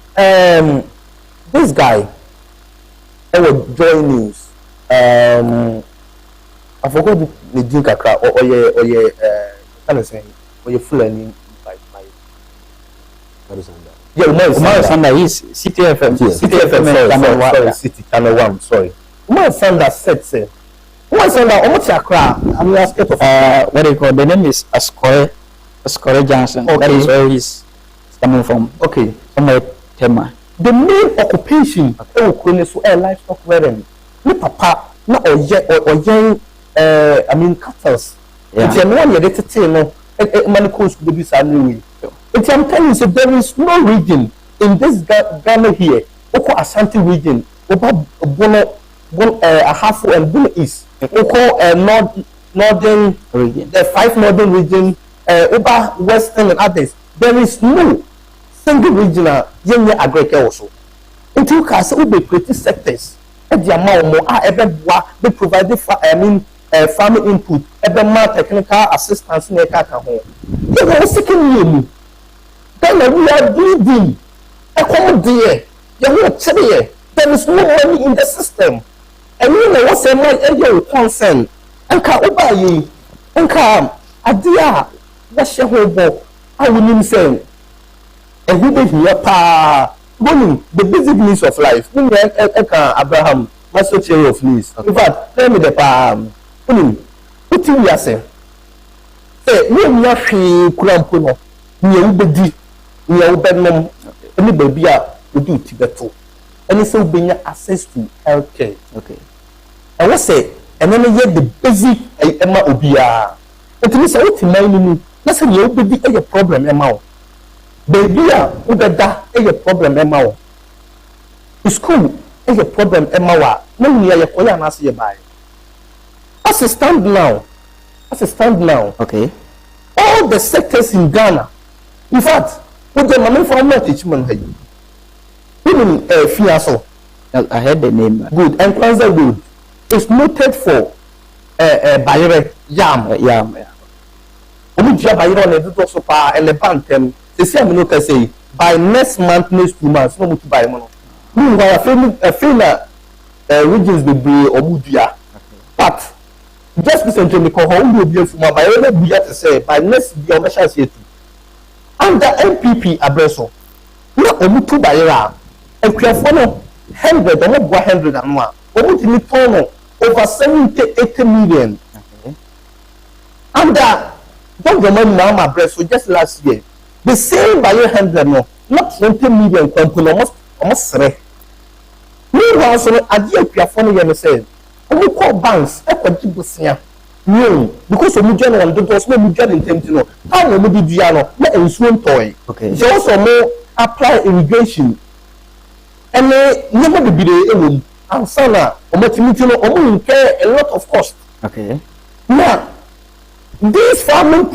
This guy, I was Joy News. I forgot the drink Accra or kind of saying, or your fulani by yeah, Umar Sanda is City FM. City FM, sorry, City Channel 1, sorry. Umar Sanda said, say, Umar Sanda, how much Accra? I'm asking of what do you call the name is Ascore Johnson. Okay. That is where he's coming from. Okay, Somewhere Tema. the main occupation livestock rearing. Me papa na young cattle. It's a one year to no money coast to be anyway. It's I'm telling you, so there is no region in this Ghana here. Oko Ashanti region, Oba Bono a half and Bono East. Oko northern region, the 5 northern region, Oba Western and others. There is no single regional young agriculture also. Into case we be creating sectors. The amount more they provide farming input ebema technical assistance na ka ho you know second year then we are bleeding there there is no money in the system and you know what's my concern anka obayi anka adia na she ho bo awunim say and we dey here pa the basic needs of life Abraham master theory of needs in fact tell me the what we are saying say we are free kurampo no we ubedi we ubednom any baby a odi tibeto any so benya access to healthcare okay and we say and then the basic ema obia it means what man ni na say you ubedi a problem ema baby a ubeda a problem ema school is a problem ema wa na we are yakoya na say buy as a stand now okay all the sectors in Ghana in fact with the money for my teachment even Fiaso I heard the name good and Kwanzaa good is noted for Bayere yam omu dia Bayere on the so pa and the bantem they say me no can say by next month next 2 months no mutu buy mono we are feeling regions be omu dia but just recently me call how we be from Bayere buya to say by next year we shall see it under MPP abreso na omu tu Bayere ekwafo no 100 omo gwa 100 anwa omu timi tono over 70-80 million okay under don't remember now my breast just last year the same Bayere 100 no not 20 million company almost 3 meanwhile so ade ekwafo no ye no say omu call banks ekwaji bosia no because omu join on the so omu join in tempt no how omu di dia no na ensuo ntoy okay so also mo apply irrigation and never be the and sana omotimiti no omo incur a lot of cost okay now this farming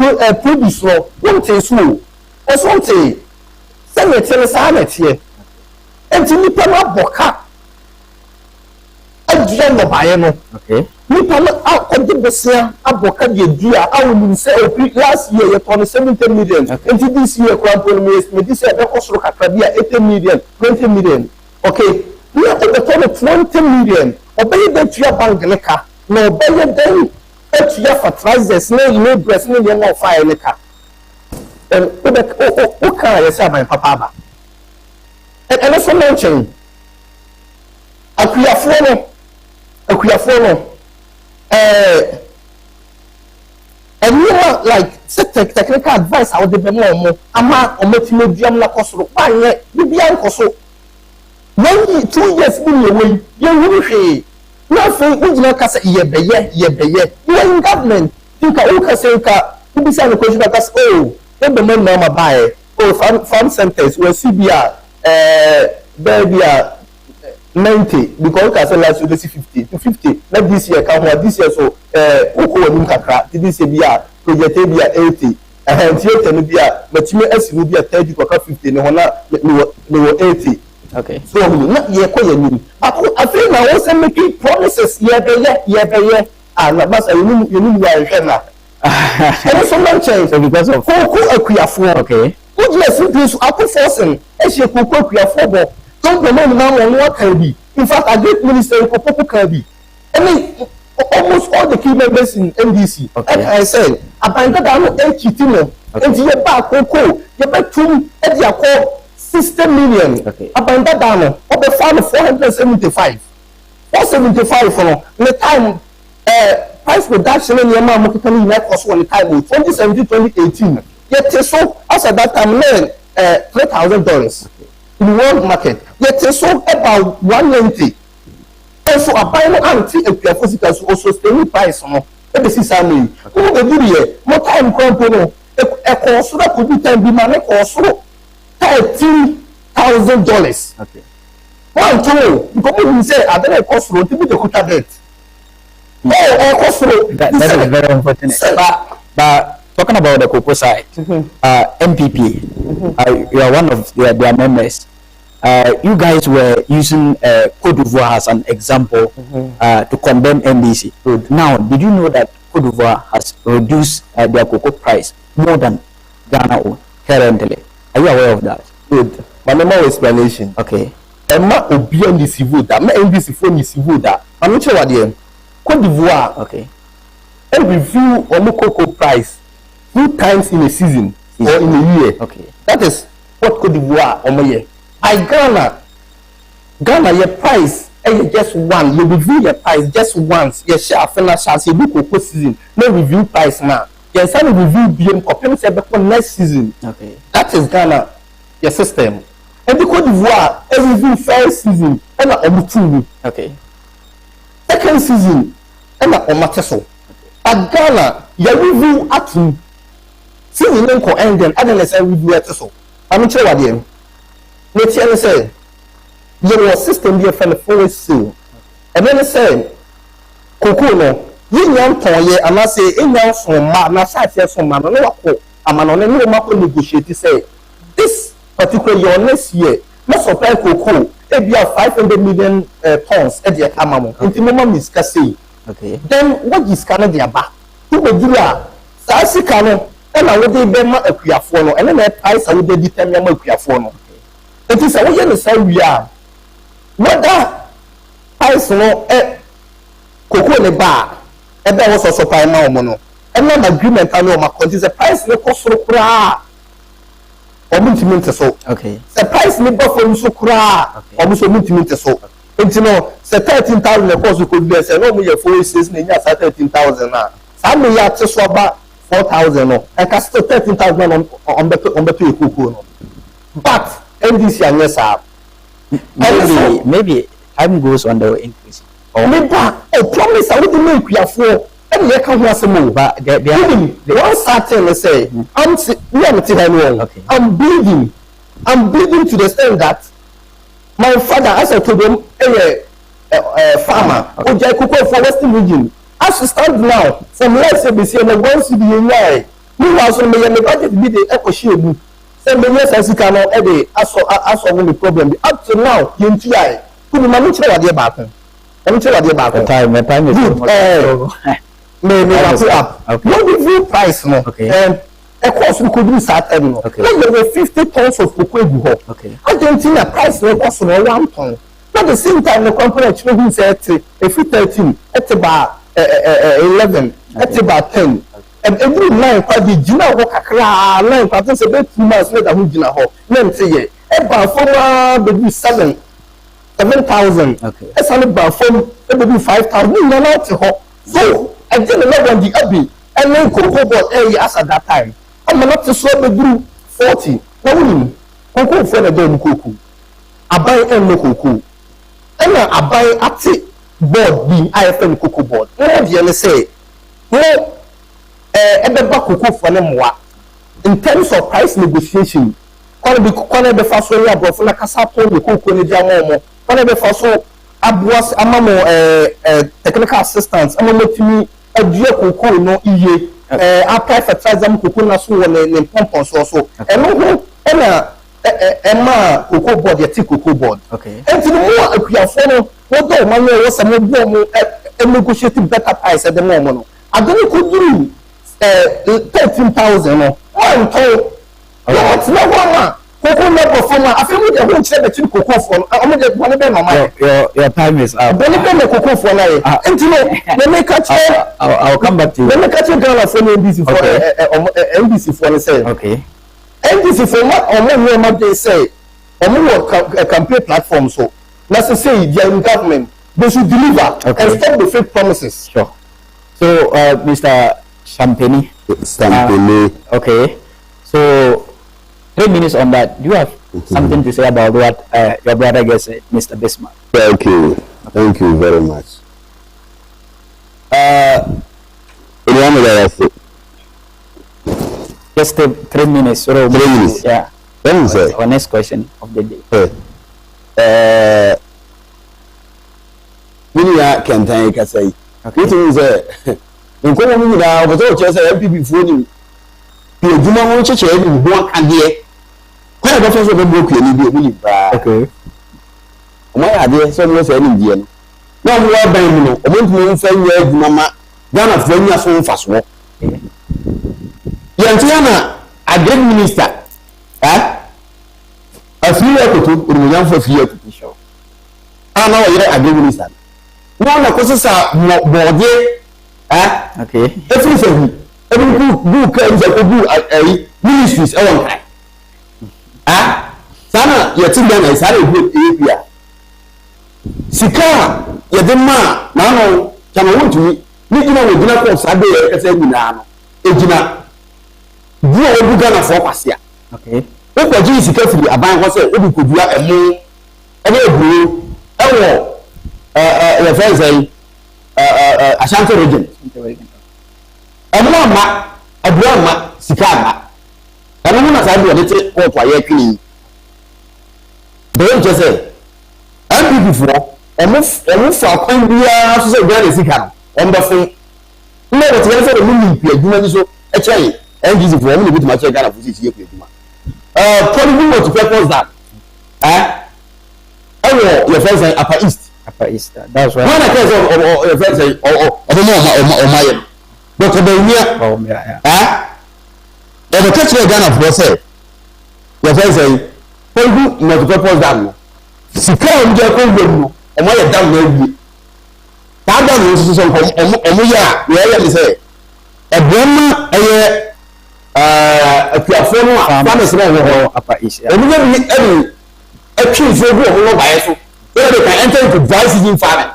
produce no won't so or something send it tell us here and nipa na boka adua no baye no okay nipa na akodi besia aboka de dua awuni say last year you turn 70 million and this year kwampo me this year be kosoro kakra bia 80 million 20 million okay we are the total 20 million obey the tua bank leka no obey them tua fertilizers no laborers no dem of fire leka and o can you say my papa and also mention akuyafo no and you know like technical advice how dey be mo ama ometime duam na kosoro wanye bibia nkoso 2 years in your way, you will say, nothing would not cast a ye, when government think I will say, you be saying the question because when the men now buy, farm centers where CBR, baby 90, because I said last year 50 to 50, not this year, this year so, this year, project 80. And here can be a but you as will be a 30 or 50, no 80. Okay. So not ye ko ye I feel now also making promises ye be and but you are na. And so much change because of Koko Akuyafo. Okay. Would you simply so aku forcing e she Koko Akuyafo bo. Don't the man now on what can be. In fact, a great minister Koko can be. I mean almost all the key members in NDC. Okay. Like I said, abanga da no cheating and ye ba Koko, ye ba tum e dia call 60 million. Okay. Abanda dano. Obe farm 475. 475 for the time price reduction in your mom marketing net also on the time 2017-2018. Yet so as at that time $3,000 in world market. Yet so about 190. And so a buy no anti a physical also stay price on the system. Who the video more time component a cost that could be time be man also $13,000. Okay. One, two, because we say, I don't cost road to be the quota debt. Cost road. That is very unfortunate. But talking about the cocoa side, MPP, you are one of their members. you guys were using Cote d'Ivoire as an example to condemn NDC. Good. Now, did you know that Cote d'Ivoire has reduced their cocoa price more than Ghana currently? Are you aware of that? Good. My normal explanation. Okay. Emma obi NDC vote. Me NDC for NDC vote. I'm not sure what the Cote d'Ivoire. Okay. And review on cocoa price 2 times in a season or in a year. Okay. That is what Cote d'Ivoire on my year. I Ghana your price and just one. You review your price just once. You share financial you do cocoa season. No review price now. You send review BM compare say next season. Okay. That is Ghana your system. And the Cote d'Ivoire every review first season and a Okay. second season and a mateso. At Ghana, you review at season then end then other less review at so. I'm not sure what them. Let's say your system be a friend for sale. And then say cocoa no you young toy and I say in young from man na say from man no ko amano no ma negotiate say this particular year next year let's supply cocoa e be 500 million tons e dey come am nti mo ma miska say Okay. then what is kana dey aba to be do a sa sika no e na we dey be ma akuafo no and na price a we dey determine ma akuafo no nti say we ye no say wi a whether price no cocoa ne ba e be wo so supply ma o mo no e na agreement anu o ma konti say price ne ko soro kura omuntimi so. Okay. The price ni buffer so kura omuso muntimi so. Enti no say 13,000 e cost ko be say no mo ye 46 na nya 13,000 na. Sa me ya te so ba 4,000 no. E ka still 13,000 on beto ekuku no. But NDC anya sa. Maybe time goes on the increase. Promise I would make kuafo and ye can hear some But they one certain say Okay. I'm bleeding to the extent that my father, as I told him, a farmer, okay. For Western region, as we stand now, from less ABC and one city in Yai, meanwhile, so may the budget be the echo shield. Send the yes as you can already as of the problem. Up to now, you NTI, who the manage what they're back. Let me tell you about the time is maybe up. Okay. No review price no. Okay. A cost we could do certain no. Okay. Like there were 50 tons of cocoa go. Okay. Argentina price no cost no 1 ton. At the same time the company actually who said if 13 at about 11 at about 10. And every line kwa di jina ho kakra line kwa say be 2 months later who jina ho. Na say ye. E ba for be 7,000. Okay. It's only about from maybe 5,000. No, not so I didn't know when the Abbey and then cocoa bought as at that time. I'm not to slow the group 40. No, cocoa for the dome cocoa. I buy no cocoa. And I buy at board being IFN cocoa board. What do you say? No, the cocoa for them. In terms of price negotiation, kwana be fa so ya brofo na kasa to the cocoa ne dia mo kwana be fa so abuas amamo technical assistance amamo timi adua cocoa no iye apply fertilizer cocoa na so ne pompon so eno ho na ma cocoa board ya ti cocoa board okay enti mo akuafo no wo do ma no wo samo bo mo negotiate better price at the moment no adoni ko duru 13,000 no one to what no one cocoa no perform I feel we dey hold check the cocoa for am dey one be normal your time is up don't be the cocoa for now enti no let me catch I'll come back to you let me catch Ghana for NBC for NBC for say okay NBC for what what they say a campaign platform so let's say they are in government they should deliver and stop the fake promises sure so Mr. Sampene okay so 3 minutes on that. Do you have something to say about what your brother gets, Mr. Bismark? Thank you very much. Just 3 minutes. 3 minutes. Yeah. Our next question of the day. Bismark Kenten ka say. What means nko mo nyina obodo o che say MPP fo ni bi eduma ho cheche bi ho akade ko I go first of broke you be we ba Okay. O ma ya de so mo se ni die no na mo wa ban mu no o mo ntumi mfa nya adwuma ma Ghana fo nya so mfa so ye ntia na agric minister afiya kutu urumyan fa fiya kutu show ana wa yire agric minister na ko sisa bode Okay. every so every bu ka nja ko bu ministries e won kai sana ya tinda na sare bu ebia sika ya de ma na no chama wontumi ni gina wo gina ko sabe ya kasa nyina no ejina bu o bu Ghana fo kwase a Okay. o ko ji sika firi aban ho se obi kodua emu e na eburu e wo ya fa say Ashanti region Abuama sika ama anu na sabe o de te ko to aye kwini don't just say MPP for emu fa kwan bia so say Ghana sika no omdafo no but you say we need pia adwuma ni so e chei NGC for we need to check Ghana for see pia adwuma probably what to purpose that your friends say Upper East That's right. when I tell your friends say my but the near Oh yeah. and the catch Ghana for say your friends say probably not to purpose that no sika on je ko gbe o mo ye down na wi ta da no so o mo ya we ya say e boma eye apiafo no farmers no ho Upper East. o mo ni atwi fo bi o mo ba ye so they can enter into dry season farming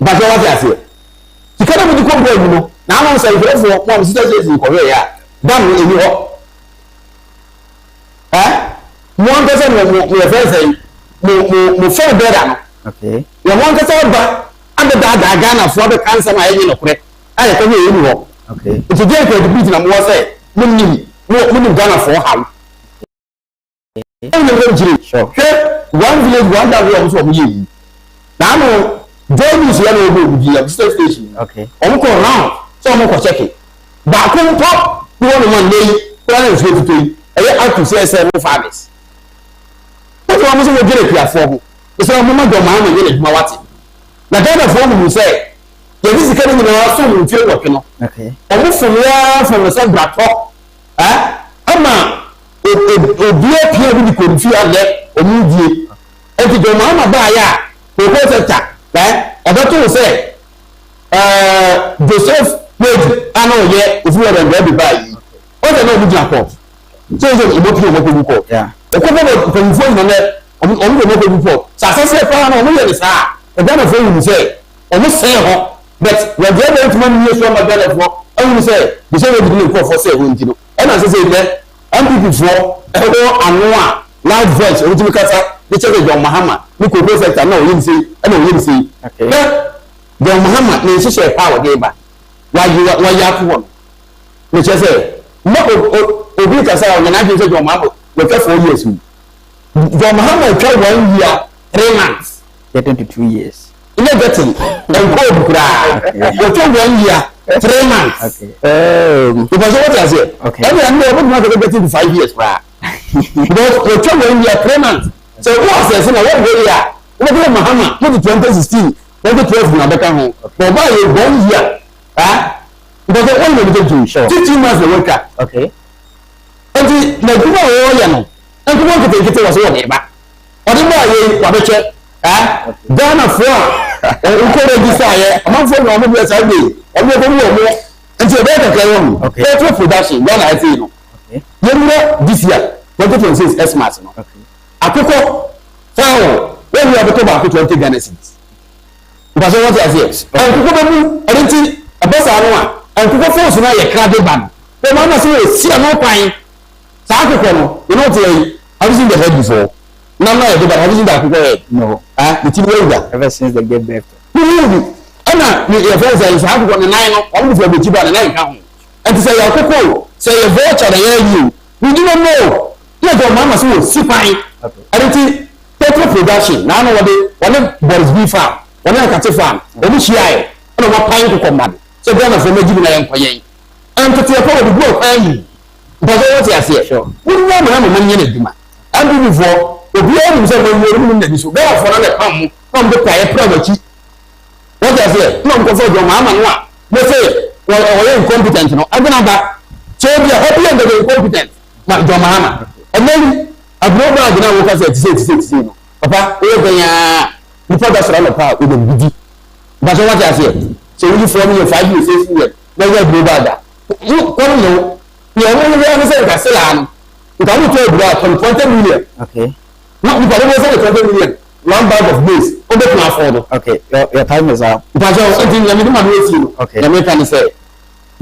but what you say sika na mo di ko gbe mu no na no say fo mo si say ko we ya dam eni ho mo an pese mo ye fe say mo fe better no Okay. ye mo an pese ba ande da Ghana fo be cancer na ye no kure aye ko ye ni ho Okay. it dey ko debit na mo say mo ni Ghana fo how Sure. One village one that we also yi na no Davis ya no go bi ya station Okay. on ko round so mo ko check ba ko top no man dey plan is go to e out to say farmers what you want to get a for so mo ma do ma ma ye na wati na Ghana for mo say ye this kind of na so mo feel work no Okay. o mo fun ya from the same brato ama obia pia bi ko nfi ale omudie enti do mama ba ya ko ko sector obato say Joseph Wade ano ye ofu wa dem be ba yi o se no omudia ko so obo pia obo ko Yeah. e ko bo ko nfo no le omo ko ko sa sa se pa na omo ye ni sa e da na fo wu say omo say ho but we dey able to man ye so ma Ghana fo omo say be say we dey ko fo say ho ntino e na say le MPP for ewo anu a loud voice o ti kasa ni check John Mahama ni ko go sector na o yin say e na o yin say Okay. John Mahama ni se power dey ba wa ya to won ni che say mo obi kasa o na ji say John Mahama we ka 4 years John Mahama try 1 year 3 months Getting to 2 years. you know getting and go kra we try 1 year 3 months Okay. because what I say Okay. every and we not getting to 5 years kra because we try 1 year 3 months so what say na what we year we go Mahama no 2016 2012 na beka ho but by 1 year because when we get to Sure. 15 months we work Okay. and na kuma wo ya no and kuma kete was what ba odi ba ye wa be che Ghana fo a ko register ye among for no be say dey omo ko wo nti e be ka kai won Okay. petrol production Ghana I say no Okay. yemro this year 2026 Xmas no Okay. akoko fowl when we have to ba 20 Ghana cedis because what I say akoko ba mu enti abasa no a akoko force na ye kra de ban e ma na say si no kwan sa akoko no you know say I've seen the head before no but I've seen that akoko head No. the thing wey that Ever since they gave birth. ana ni your friends say sa akoko ne nine no on for be tiba ne nine ka ho and say your akoko say your voucher na you we do not know yeah your mama say si kwan Okay. enti petrol production na no wode Boris B farm wode Akate farm obi hia ana wa pan ko komad so Ghana for meji na yen koyen and to tie power the go kwan but what you say Sure. we know na mo nye na duma and before obi a himself when you remember this go for na come the prayer privacy what I say no go for your mama no they say well incompetent no agbana so they are happy and they incompetent na your mama and then abroba agna wo ka say no papa we go ya you put us around the power with the bidi that's what I say so you from your 5 years 6 years na you abroba da you come no you only say ka sala no you can tell about 20 million okay no you can say 20 million one bag of maize obe can afford okay your time is up but you something you need to know okay the American say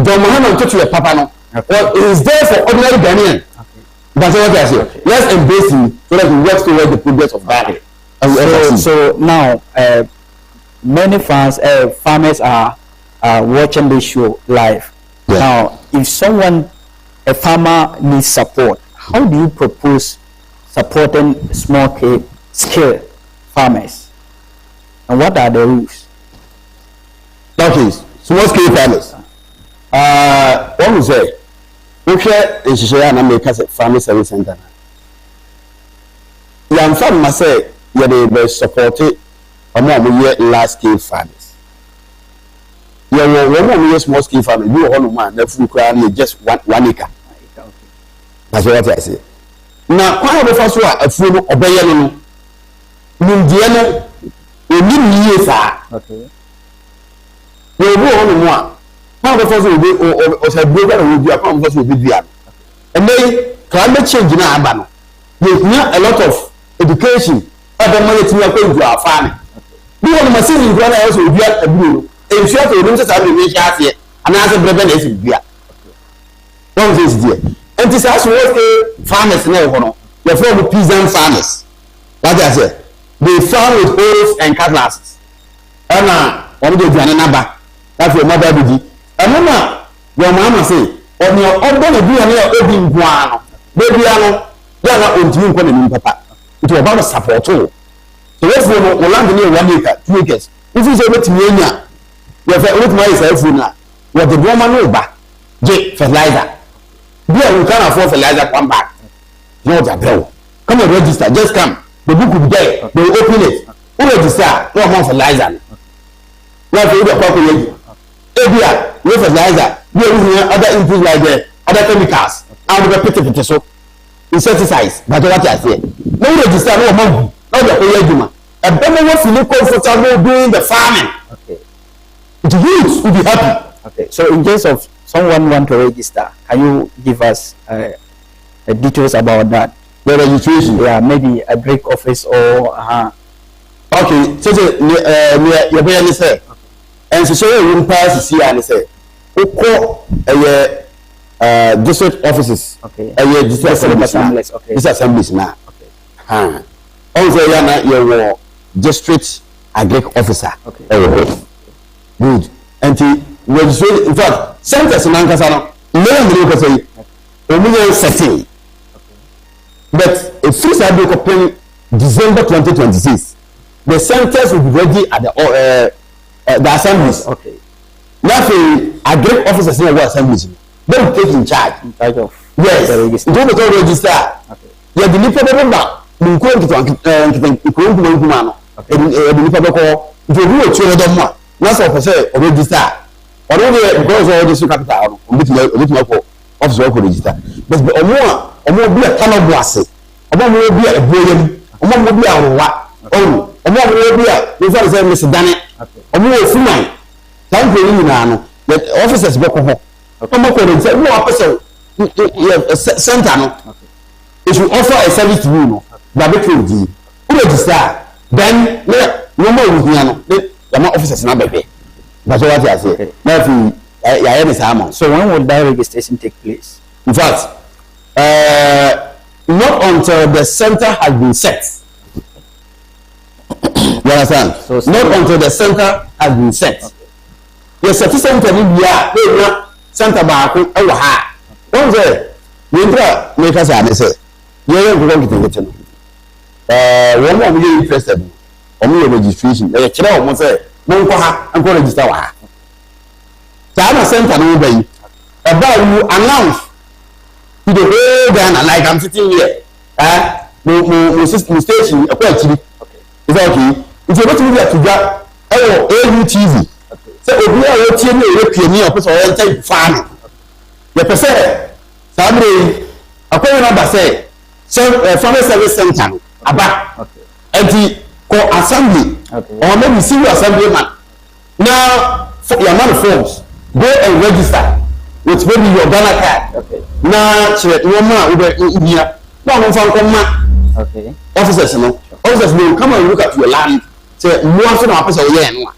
John Mahama to your papa no well it is there for ordinary Ghanaian okay that's what I say okay. Let's embrace him so that we work towards the progress of Ghana so now many farmers are watching this show live now if a farmer needs support, how do you propose supporting scale farmers? And what are the rules? Okay, small scale farmers. What we say? Okay, in Shisha na make us farming service center. Young farmers say they support it among large scale farmers. When we small scale farmers, you all man, the food crown just one acre. That's what I say. Now, quite a first one, a food obey no. Mundiano, we need years. Okay. We go on one. How the first will be or say broker will be a come first will be there. And then climate change in Abano. There's not a lot of education. Other money to go to our farming. We want to machine in Ghana also will be a blue. In short, we don't just have to make here. And as a brother is here. What is there? And this is what farmers know. They form peasant farmers. What I say? They farm with hoes and cutlasses. And one day to another. That's your mother did. And mama, your mama say, on your own going to be an open guano. Baby, they are not on to you, papa. It was about a support too. So let's go to land near 1 acre, 2 acres. If you say what to me, you have with myself now. What the woman know back. J fertilizer. We can't afford fertilizer, come back. You know that, bro. Come and register, just come. The book will be there. They will open it. Who register? No more fertilizer. Now, for the property, ABR, no fertilizer. We are using other inputs like the other chemicals. And we repeat it so. Insecticides. That's what I say. No register, no money. No the pay. A better way to look comfortable doing the farming. Okay. The youth will be happy. Okay. So, in case of someone want to register, can you give us details about that? The registration, yeah, maybe a break office or okay. So you be say, and so you pass to see and say, oko district offices, okay, district assemblies, okay, district assemblies now, okay, also your district agric officer, okay, good, and the registration. In fact, centers in Ankasano, no say, only setting. But if things are being open December 2026, the centers will be ready at the assemblies. Okay. Now, the agric officers in the assemblies, they will take in charge. Of yes. The register. It will be register. Okay. You have the little member. You go into the okay. If you do a children more, that's what I say. Register. Already because all this capital, officer will register. But more be a kind of blessing. More be a brilliant. More be a what? Oh, more be a result of Mr. Danny. More full line. Time for you now. The officers work home. More calling say, no officer. Center. If you offer a service to you, that will be who register. Then no more with me. The officers not baby. That's what I say. Now, so when will that registration take place? In fact, not until the center has been set. You understand? So not until the center has been set. Okay. The center in the center back over high. One day, the intra make us say, you're going to get it. One more really interested on your registration. The child will say, no, I'm going to register. China center no be about you announce to the whole Ghana like I'm sitting here mo station e ko akiri is that okay it's about to be at tuja AUTV so obi a wo tie na e piani o person o enta fan ye pese sabre akwai na ba say family service center aba enti ko assembly or maybe civil assembly man now your man forms go and register with maybe your Ghana card na chere woman ubia na no fan komma officers no officers will come and look at your land say more so na person here no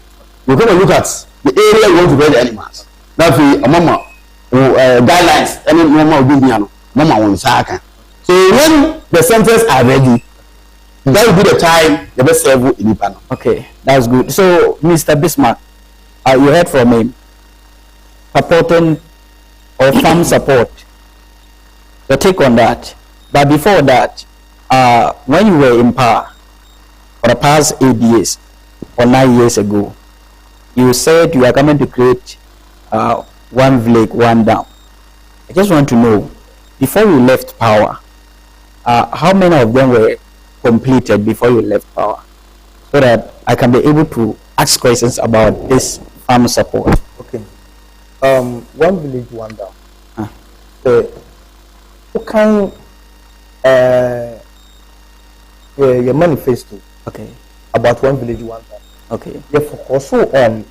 you come and look at the area you want to build the animals that be mama guidelines any normal obia no mama won saka so when the centers are ready that will be the time the best serve in Ipan. Okay, that's good. So Mr. Bismark, you heard from him supporting or farm support. Your take on that. But before that, when you were in power for the past 8 years or 9 years ago, you said you are coming to create one village, one dam. I just want to know, before you left power, how many of them were completed before you left power, so that I can be able to ask questions about this farm support? Okay. One village, one dam. What kind your manifesto? Okay. About one village, one dam. Okay. You focus on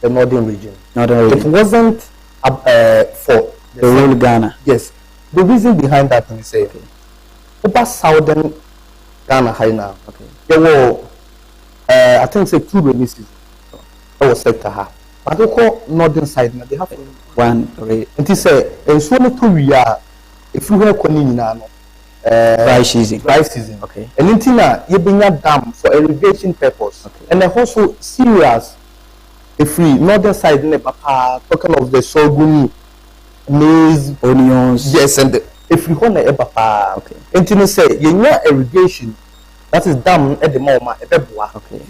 the northern region. Northern region. It wasn't for the whole Ghana. Yes. The reason behind that is say, over southern Ghana high now. Okay. There were, I think, say 2 rainy seasons. That was sector half. But they call northern side now. They have one rate. And he say, and so many 2 we are. If you have Konina, dry season. Dry season. Okay. And in Tina, you bring a dam for irrigation purpose. Okay. And also serious. If we northern side, talking of the sorghum, maize, onions. Yes, and if you want a okay. And you say you need irrigation, that is dam at the moment. Okay.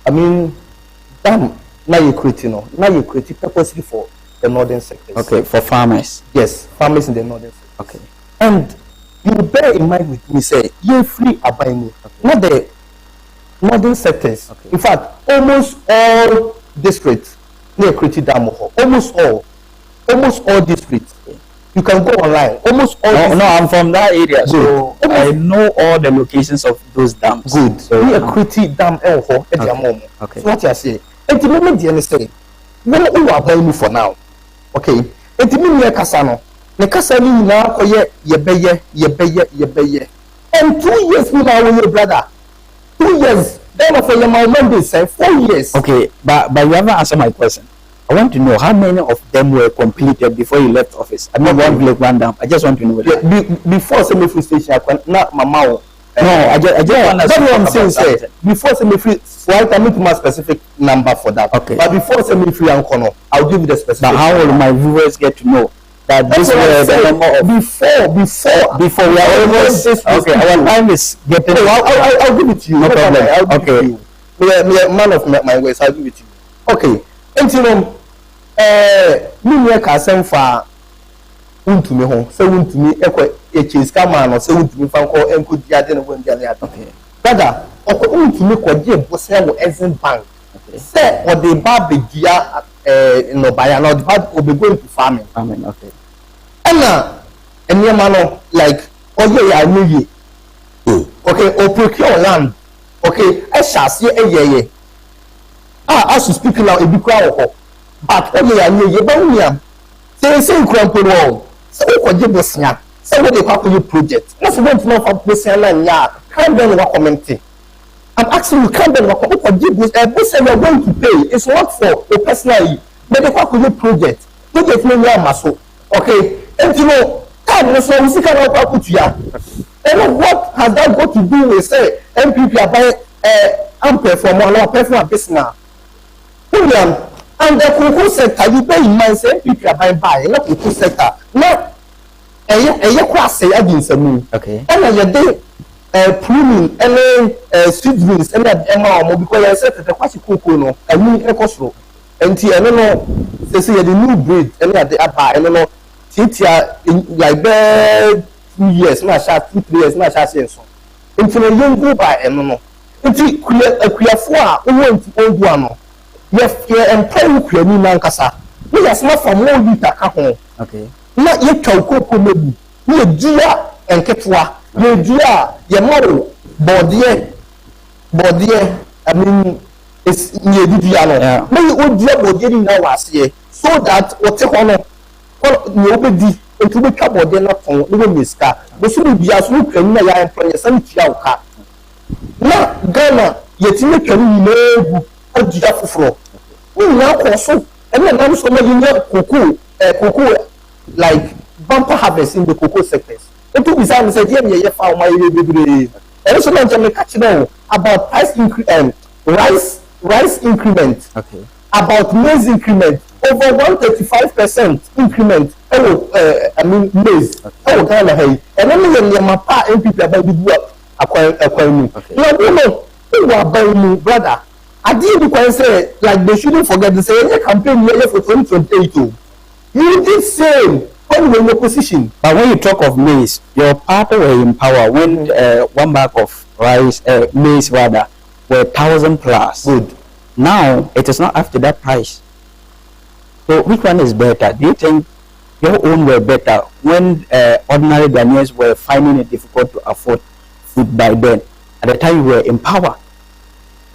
I mean, dam now you create, now you create purposely for the northern sectors. Okay, for farmers. Yes, farmers in the northern sectors. Okay. And you bear in mind with me, say you're free about me, not the northern sectors. Okay. In fact, almost all districts near created dam. Almost all districts. You can go online. Almost all. No, I'm from that area, so I know all the locations of those dams. Good. So we created dam. Okay. So what you say? And the moment you understand, when you are buying me for now, okay. And the moment kasano, the kasano now ye beye. And 2 years we now with your brother. 2 years. Then for your my members say 4 years. Okay, but you haven't answered my question. I want to know how many of them were completed before you left office. I mean, one village, one dam. I just want to know. Before semi-free station, not mama. No, I just want to know. That's what I'm saying. Say before semi-free, so I can make my specific number for that. Okay. But before semi-free and corner, I'll give you the specific. But how will my viewers get to know that this was the number of before we are almost okay? Our time is getting. I'll give it to you. No problem. Okay. Me a man of my ways. I'll give it to you. Okay. And you know, me can send for to me home. Say to me, a chase come on or say to me, fan call and could get in when they are okay. Brother, or to me, what you was as bank. Say or the baby dear no buy another bad will be going to farming. Farming, okay. And your man like, oh yeah, I know you. Okay, or procure land. Okay, I shall see a year. As you speak now, it be crowd. But only I knew you, but say, crumple wall. So, what you was here? So, what they call your project? That's one to know for this land. Yeah, can't be what commenting. I'm asking you, can't be what you was a person you're going to pay. It's not for a personally, but they call your project. Project no muscle. Okay, and you know, time is so we can help put you. And what has that got to do with say MPP are buying ample for more personal business? William, and the cocoa sector, you pay in mind, say, people are buying, not cocoa sector. No, a class say against a moon. Okay. And a day, pruning, and seedlings, and that Emma, because I said that the quasi cocoa, no, I mean, a cost. And I don't know, they say the new breed, and at the upper, I don't know, titia like 2 years na sha 2-3 years na sha say so nti no yengu ba eno no nti kuafo a owo nti ongu ano ye employ kuani na nkasa we yasma from 1 liter ka ho okay na ye twakoko mebu ye dua enketwa ye dua ye moro body I mean it's ye dua no me o dua body ni na wase so that what ho no ni obedi nti be twa body na ton no miska be so bia so kuani na ya employ sam tia uka na Ghana yetime twani ni mebu odua foforo na koso and then so much cocoa like bumper harvest in the cocoa sectors. It took me time to say, yeah, found my baby. And so much I catch know about rice increment. Okay. About maize increment over 135% increment. I mean maize. Oh, Ghana hey. And then my pa and people about the work acquire me. No, you are buying me, brother. I didn't say like they shouldn't forget to say any campaign year for 2028. You did same when you were in opposition. But when you talk of maize, your party were in power when 1 bag of rice, maize rather, were 1,000 plus. Good. Now it is not after that price. So which one is better? Do you think your own were better when ordinary Ghanaians were finding it difficult to afford food by then? At the time you were in power.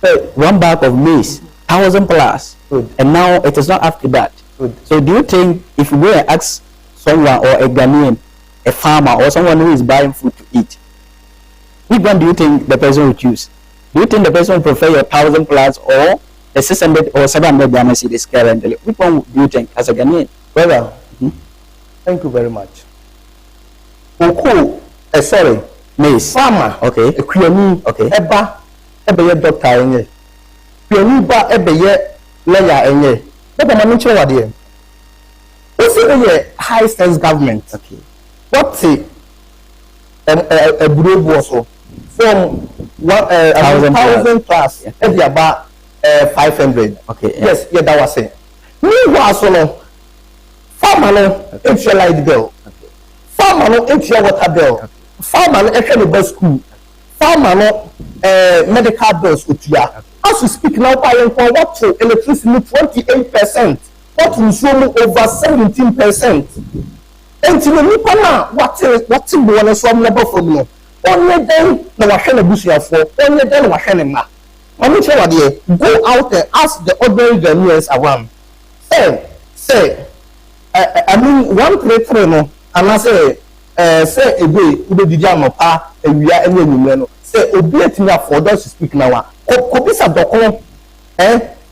1 bag of maize, 1,000 plus. Good. And now it is not after that. Good. So do you think if you go and ask someone or a Ghanaian, a farmer or someone who is buying food to eat, which one do you think the person will choose? Do you think the person will prefer your 1,000 plus or the 600 or 700 Ghana cedis currently? Which one do you think as a Ghanaian? Brother, thank you very much. Sorry, maize. Farmer. Okay. A creamy. Okay. Ebe doctor enye piani ba ebe lawyer enye ebe ma mention what there o say high sense government. Okay. What say a bureau also from 1,000 plus ebe about 500. Okay. Yes, yeah, that was it. Me was no farmer no enti light bill. Okay. Farmer no enti water bill. Farmer no ehwe no bus school. Farmer no medical bills utia. As we speak now, buying for what to electricity 28%, what to zoom over 17%. And to the Nipana, what's in one of some number from no. Only then the Washana Bushia for only then Washanema. I mean, go out there, ask the ordinary Ghanaians around. Say, I mean, 133 no, and I say a way, Ubi pa, a we are any no. Say obietimi afford us to speak now. Kobisa dokon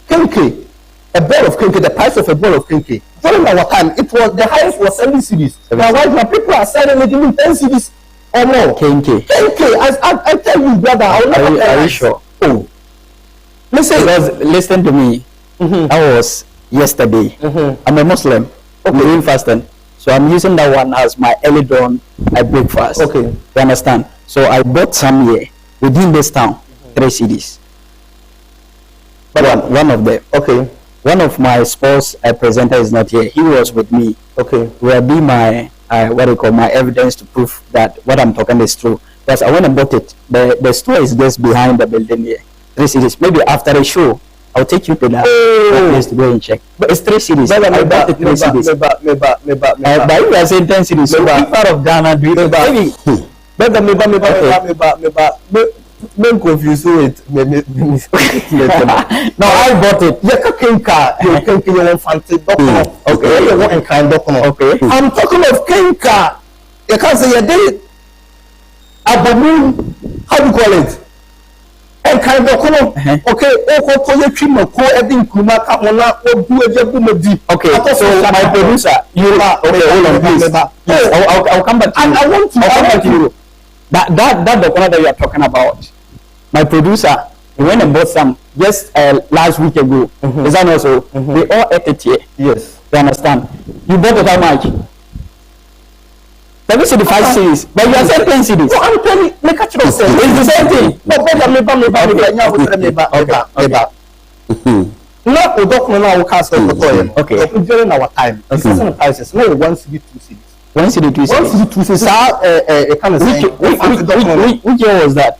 kenke, a ball of kenke, the price of a ball of kenke. During our time, it was the highest was 7 cedis. Now right now people are selling it in 10 cedis or more. Kenke. I tell you, brother, Are you sure? Oh, listen to me. That was yesterday. I'm a Muslim. I'm doing fasting. So I'm using that one as my early dawn breakfast. Okay. You understand? So I bought some here within this town, 3 cedis. But one of them. Okay. One of my sports presenter is not here. He was with me. Okay. Will be my my evidence to prove that what I'm talking is true. Because I went and bought it. The store is just behind the building here. 3 cedis. Maybe after the show, I'll take you to that place to go and check. But it's 3 cedis. I bought it 3 cedis. But you are saying 10 cedis. So which part of Ghana do you maybe? Don't confuse it. No, I bought it. Okay. I'm talking of Kenka. You can't say you did Abamu. How do you call it? And kind of okay. Okay, so my producer, you are okay. Hold on, please. I'll come back to you. I want to come back to you. That document that you are talking about, my producer, he went and bought some just last week ago. Is that not so? We all ate it here. Yes. You understand? You bought it how much? Let me see the 5 cities. But you are saying 10 cities. No, I'm telling you, make a choice. It's the same thing. No, Now, we don't know cast of the okay. During our time, the prices, no 1 city, 2 cities. 1 city, 2 cities. 1 city, 2 cities. Which year was that?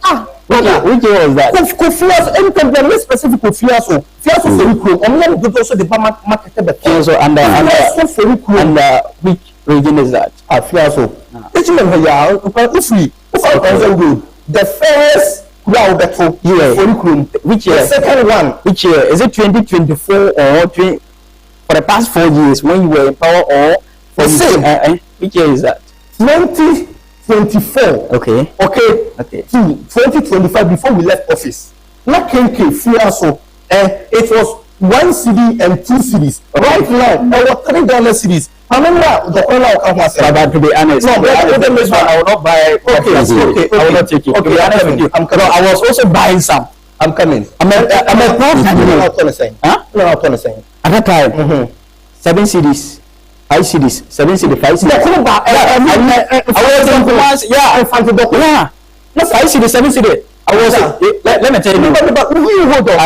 Which year was that? Kofias, anything that is specific Kofias, Fiaso for Ukraine, and then we also the market. Fiaso and which region is that? Fiaso. The first round that for Ukraine. Which year? The second one. Which year? Is it 2024 or for the past 4 years when you were in power or the same? Which year is that? 2024. Okay. To 2025 before we left office. Not KK Fiaso. It was 1 city and 2 cities. Right now, there were $3 cities. I remember the owner of Kansas. But to be honest, I will not buy. Okay. I will not take it. Okay, I'm coming. I was also buying some. I'm coming. I'm a proud. Huh? No, I'm saying. At that time, 7 cities. 5 cities, 7 cities, 5 cities. I was in Kumasi. Yeah. No, 5 cities, 7 cities. I was. Let me tell you. Hold on.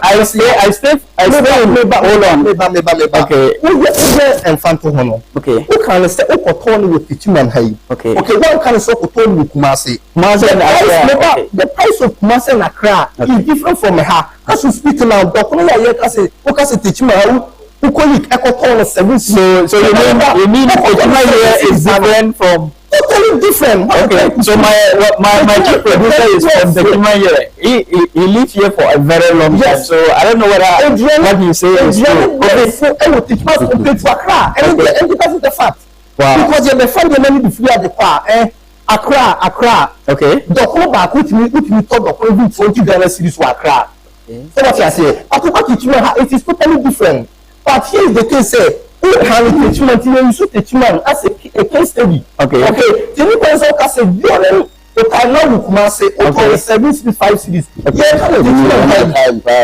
I stay. Hold on. Okay. Okay. Who can say Okotoni with Tichiman Hay? Okay. Okay. One can say Okotoni with Kumasi. The price of Kumasi and Accra is different from her. As you speak now, Dokoya yet as a Tichiman. So you mean Ojima here is different from totally different. Okay. So my chief producer is from the Ojima here. He lives here for a very long time. So I don't know what you say is true. Okay. And the fact. Wow. Because you find the money before the car. Accra. Okay. The whole back which me talk of $20 cities to Accra. So what I say, it is totally different. But here is the case, who can teach you should teach as a case study. Okay. The new person can say, but I know you can say, okay, 7 cities, 5 cities. Yeah,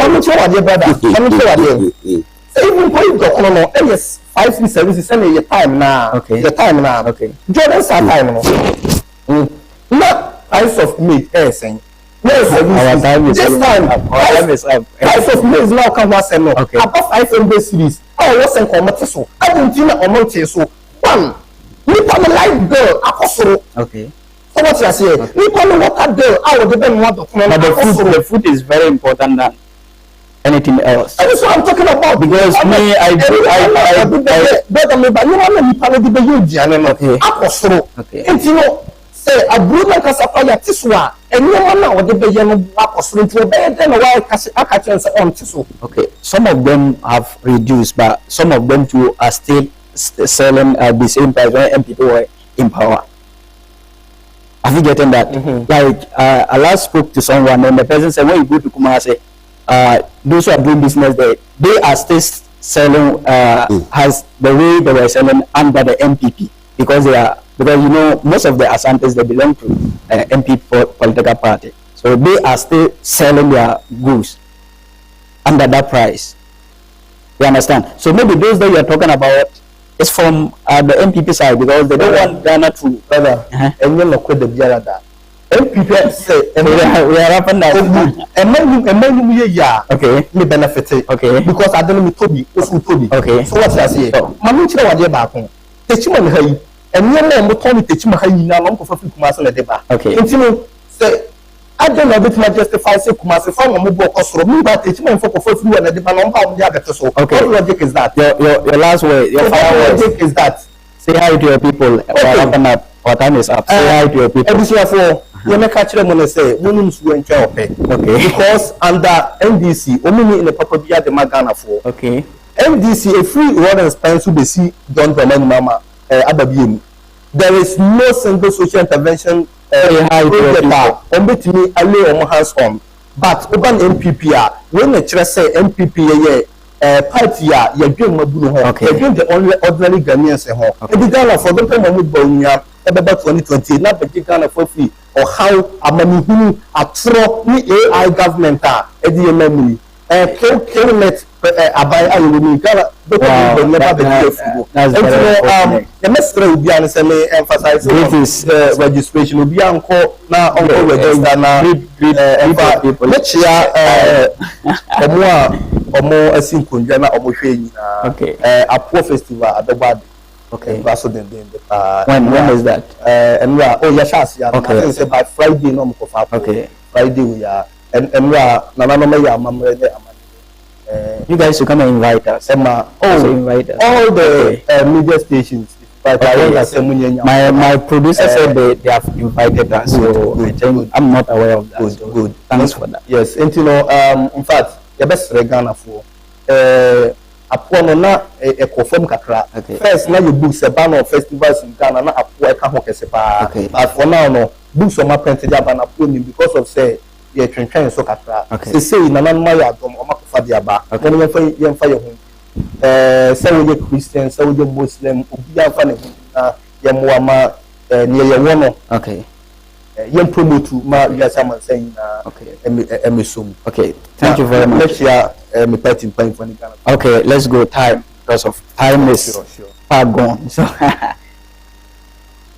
I'm not sure what your brother. I'm not sure what you. Even when you don't know, yes, 5 cities, 7 cities, send me your time now. Okay. Your time now. Okay. Jordan's time. Not price of meat, saying. Yes, our time is up. Price of meat is now come once and no. Okay. About 500 cities. I wasn't committed so. I didn't think I'm not so. One, you come a light girl, apostle. Okay. So what you say? You come a water girl, I would then want to come. But the food is very important than anything else. That's what I'm talking about. Because me, I apostle. Okay. And you know, say a brother Casafaya Tiswa, and no one now would be young apostle to obey them away Akachans on Tisu. Okay, some of them have reduced, but some of them too are still selling at the same price when people were in power. Have you gotten that? Like, I last spoke to someone and the person said, when you go to Kumasi, those who are doing business there, they are still selling as the way they were selling under the MPP because you know most of the Asantes they belong to MPP political party, so they are still selling their goods under that price. You understand? So maybe those that you are talking about is from the MPP side because they don't want Ghana to brother. And you look with the Biarada. MPP say, we are up and down. And yeah, okay, me benefit, okay, because I don't know Toby, okay. So what I say, Mamma Chira was back home. Teachman Hay, and you know, Tony Teachman Hay now for Kumasa Deba. Okay, continue say, I don't know if I justify say Kumasa from a mobile cost for me, but Teachman for you and the Banon Yaga. So, okay, what logic is that? Your last word, your final logic is that. Say hi to your people. Open up. Our time is up. Say hi to your people. You make a children say, women's going to pay. Okay. Because under NDC, only in the Papabia de Magana for. Okay. NDC, a free rod and spend to the sea, don't remain Mama, Ababim. There is no single social intervention. On bet me, I lay on hands on. But open MPP, when the church say MPP, party, you're doing the only ordinary Ghanaians at home. It began for the time of Bonia about 2020, not the Ghana for free, or how a manu a throw me AI government are at the memory. Can let Abai I will never be the master will be honest and may emphasize this registration will be uncle now on register now. Let's omo asin konja na omo hwe nyina. Okay. Apo festival abegba. Okay. When is that? And we are yeah. Okay. I think say by Friday no mo fa. Okay. Friday we are and we are nana no me ya mamre de amani. You guys should come and invite us. Emma, Invite us. All the media stations. My producer said they have invited us, so I'm not aware of that. Good. Thanks for that. Yes, and you know, in fact, the best Ghana for upon na a confirm kakra. First, now you book a banner of festivals in Ghana, na apo e ka ho kese pa. But for now, no books on my printed up and upon because of say ye tren so kakra. Say na na ma ya dom o ma ko fa dia ba. When you fire home. Say we Christian, say we Muslim, obi afa ne ya muama near your woman. Okay. Yem promote ma you guys am saying okay. Emisum. Okay. Thank you very much. Next year me party in for Ghana. Okay, let's go time because of time is far gone. So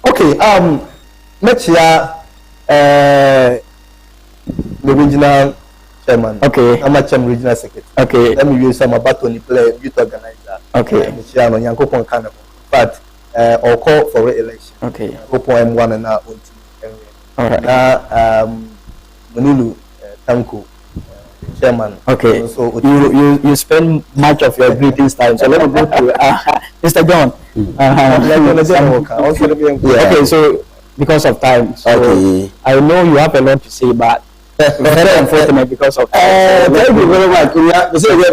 okay, next year the regional chairman. Okay. I'm a chairman regional secretary. Okay. Let me use some about Tony play youth organizer. Okay. Next year no yankopon kind of but or call for re-election. Okay. Yankopon M1 and now all right. Manulu Tanko chairman. Okay. So you spend much of your greetings time. So let me go to Mr. John. Okay, so because of time, so I know you have a lot to say, but very unfortunate because of thank you very much.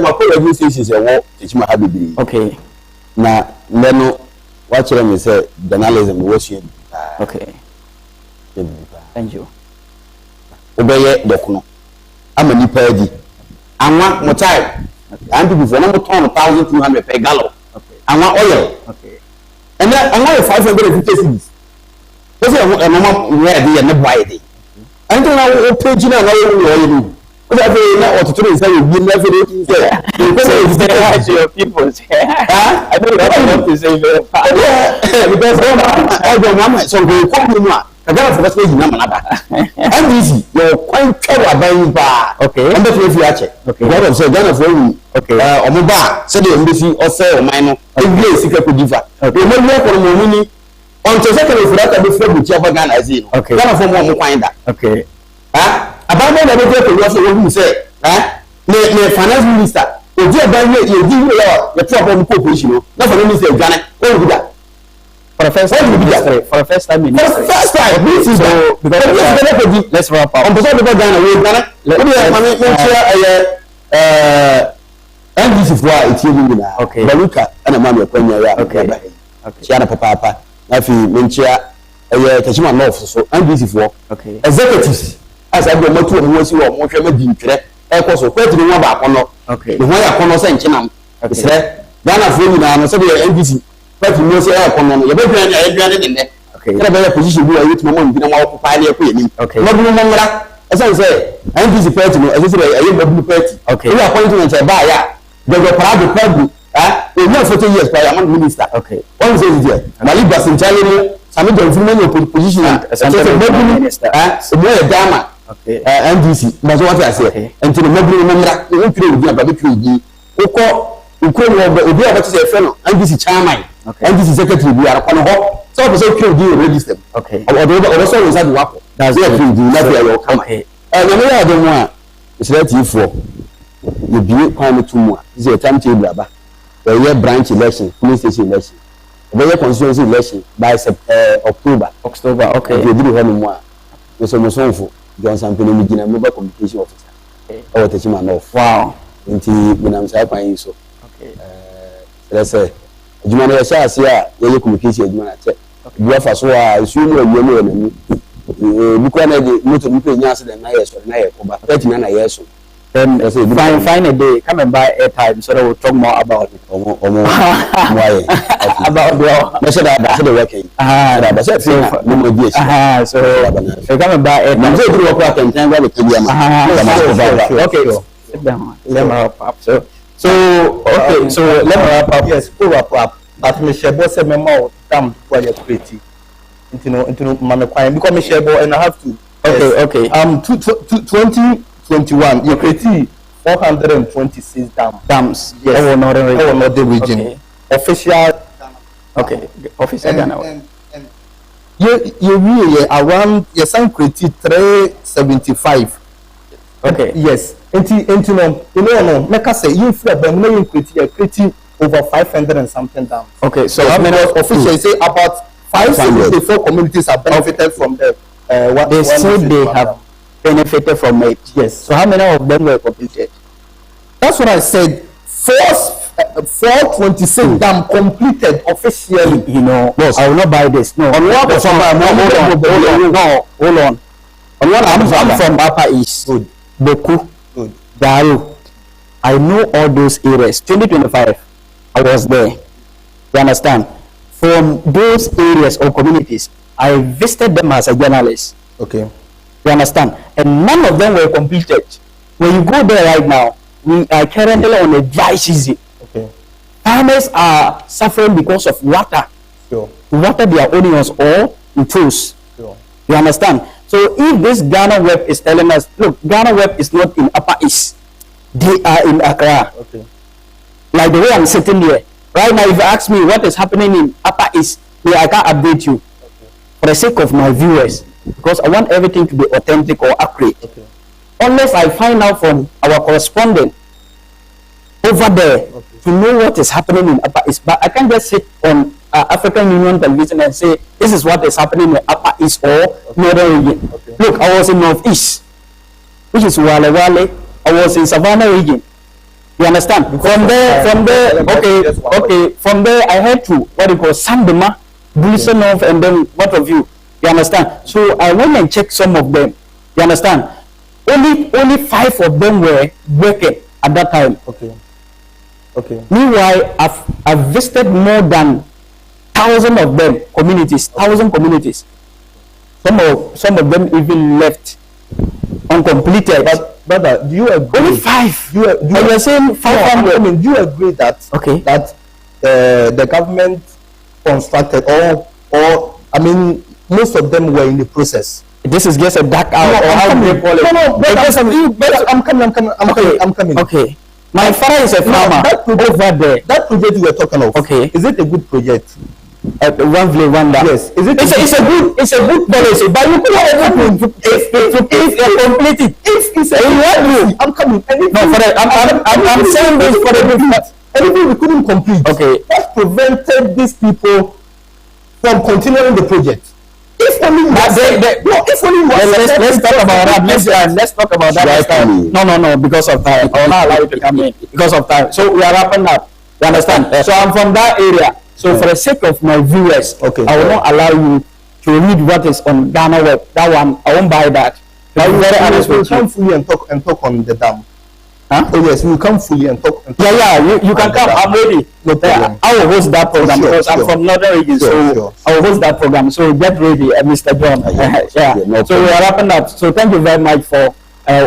My colleague is a war teach my habit. Okay. Now Leno watch them say journalism was you. Okay. Thank you. Obeye dokuno. I'm a nipa edi. Anwa mo time. And people for number 1,200 per gallon. Okay. Anwa oil. Okay. And then anwa 550 cedis. What's a normal ready and not buy it. And then I page in another oil. What I feel now to try to say you never do there. Because it's your people. I don't know what to say very fast. Because I don't want so go come I got for the number. I'm easy. You're quite clever buying bar. Okay. And that's what you check. Okay. What I'm saying, Ghana for you. Okay. Omoba, say the embassy or say or minor. Every secret could differ. Okay. You work on money until second of that before we check Ghana as in. Okay. Ghana for more find that. Okay. About that, I will tell you what you say. The finance minister. If you buy you give your trouble corporation. Not for minister Ghana. What will that? For the first time in history. First time. This is so because let's wrap up. On the side of Ghana, we Ghana. Let me NDC for it you okay. Baluka and a man ya. Okay. Okay. Chiana papa. Nafi menchia Tachima North so NDC for okay. Executives as I go moto who was you or more di ntwere e ko so kwetiri no ba kono. Okay. The one ya kono se nkinam. Isre Ghana for you na no so the NDC but you say I come on you be plan I plan in there. Okay. There be position we are with mama bi na wa occupy na ko yanim. Okay. No bi no mra. As I say NDC party no as I say I am party. Okay. We appointment e ba ya. They go parade party. We know 40 years by a minister. Okay. One says there. Mali Basinchali some the information position as a minister. More dama. Okay. NDC. That's what I say. And to the mobile member we create the baby obi a say friend NDC chairman NDC secretary we are on ho so person create the register okay or so inside the work that's where you do not your come okay no me ya dem a it's let you for you be kwame tumu a is a timetable aba the year branch election police station election the year constituency election by October okay you do ho no mu a so mo so fo John Sampene mi gina mobile communication officer or Tachima North wow nti binam sai kwan yi so let's say adwuma no yɛhyɛ ase a yɛyɛ communication adwuma na kyɛ bi afa so a isu no awia no wɔ nani bi kwa na de motor bi nya ase na yɛ so na yɛ koba pet na yɛ so then find a day come and buy airtime so that we'll talk more about it why about the measure that the working no more be so come and buy airtime so do work and time go to the okay sit down let me wrap up so okay so let me wrap up yes go wrap up but me share boss memo tam for your creative into no mama kwai because me share and I have to okay 2021 you creative 426 dams. Yes. Our northern region. Our northern region. Okay. Official. Okay. Official Ghana. And you around yes, I'm created 375. Okay. Yes. Enti no. Make us say you feel them no creating over 500 and something dams. Okay. So Yes, how many officials say about 574 communities have benefited from the they say they have benefited from it. Yes. So how many of them were completed? That's what I said. 426 dam completed officially. You know, Yes. I will not buy this. No. On what of hold on. On what I'm from Upper East. Good. Boku. Good. Daru. I know all those areas. 2025, I was there. You understand? From those areas or communities, I visited them as a journalist. Okay. You understand? And none of them were completed. When you go there right now, we are currently on a dry season. Okay. Farmers are suffering because of water. Sure. To water their onions or in tools. Sure. You understand? So if this Ghana Web is telling us, look, Ghana Web is not in Upper East. They are in Accra. Okay. Like the way I'm sitting here. Right now, if you ask me what is happening in Upper East, I can't update you. Okay. For the sake of my viewers. Because I want everything to be authentic or accurate. Okay. Unless I find out from our correspondent over there to know what is happening in Upper East. But I can't just sit on African Union television and say this is what is happening in Upper East or Northern region. Okay. Look, I was in Northeast, which is Wale Wale. I was in Savannah region. You understand? From there, from there I head to what you call Sandema, Bulisa North, and then what of you? You understand? So I went and checked some of them. You understand? Only 5 of them were working at that time. Okay. Okay. Meanwhile, I've visited more than 1,000 of them communities, 1,000 communities. Some of them even left uncompleted. But brother, do you agree? Only 5. You are saying 500. I mean, do you agree that that the government constructed or I mean most of them were in the process? This is just a dark hour. I'm coming. Okay. My father is a farmer. That project over there. That project you were talking of. Okay. Is it a good project? One play wonder. Yes. Is it? It's a good policy. But you could have complete it. If it's a I'm coming. I'm saying this for the good. Anything we couldn't complete. Okay. That prevented these people from continuing the project. If only let's talk about that. Let's talk about that. No, because of time. I will not allow you to come in because of time. So we are wrapping up. You understand? So I'm from that area. So for the sake of my viewers, I will not allow you to read what is on Ghana Web. That one, I won't buy that. We'll come fully and talk on the dam. Huh? Oh yes, we'll come fully and talk. You can come. I'm ready. No problem. I will host that program because I'm from Northern region, so I will host that program. So get ready, Mr. John. So we are wrapping up. So thank you very much for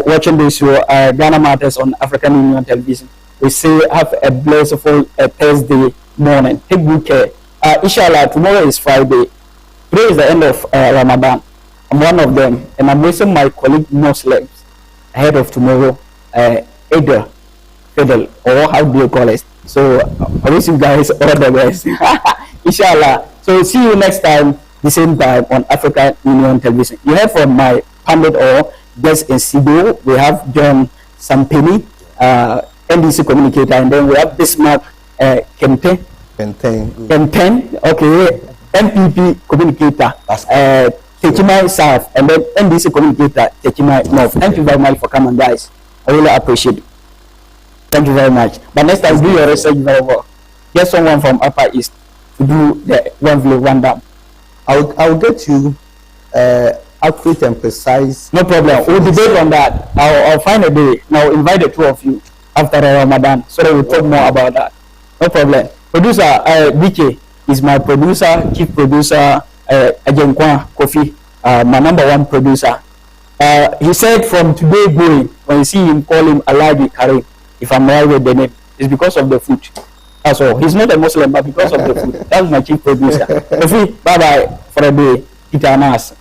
watching this show, Ghana Matters on African Union Television. We say have a blissful Thursday morning. Take good care. Inshallah, tomorrow is Friday. Today is the end of Ramadan. I'm one of them, and I'm raising my colleague Muslims ahead of tomorrow. Fiddle, or how do you call it? So I wish you guys all the best. Inshallah. So see you next time, the same time on African Union Television. You heard from my pundit or guest in Sido. We have John Sampene, NDC communicator, and then we have Bismark Kenten. Okay, MPP communicator, Techimai South, and then NDC communicator, Techimai North. Thank you very much for coming, guys. I really appreciate it. Thank you very much. But next time, do your research very well. Get someone from Upper East to do the one village, one dam. I'll get you accurate and precise. No problem. We'll debate on that. I'll find a day. Now invite the 2 of you after Ramadan so that we'll talk more about that. No problem. Producer BK is my producer, chief producer, Ajenkwa Kofi, my #1 producer. He said from today going, when you see him, call him Alaji Karim. If I'm right with the name, it's because of the food. That's all. He's not a Muslim, but because of the food. That's my chief producer. Kofi, bye bye for a day. Eat an ass.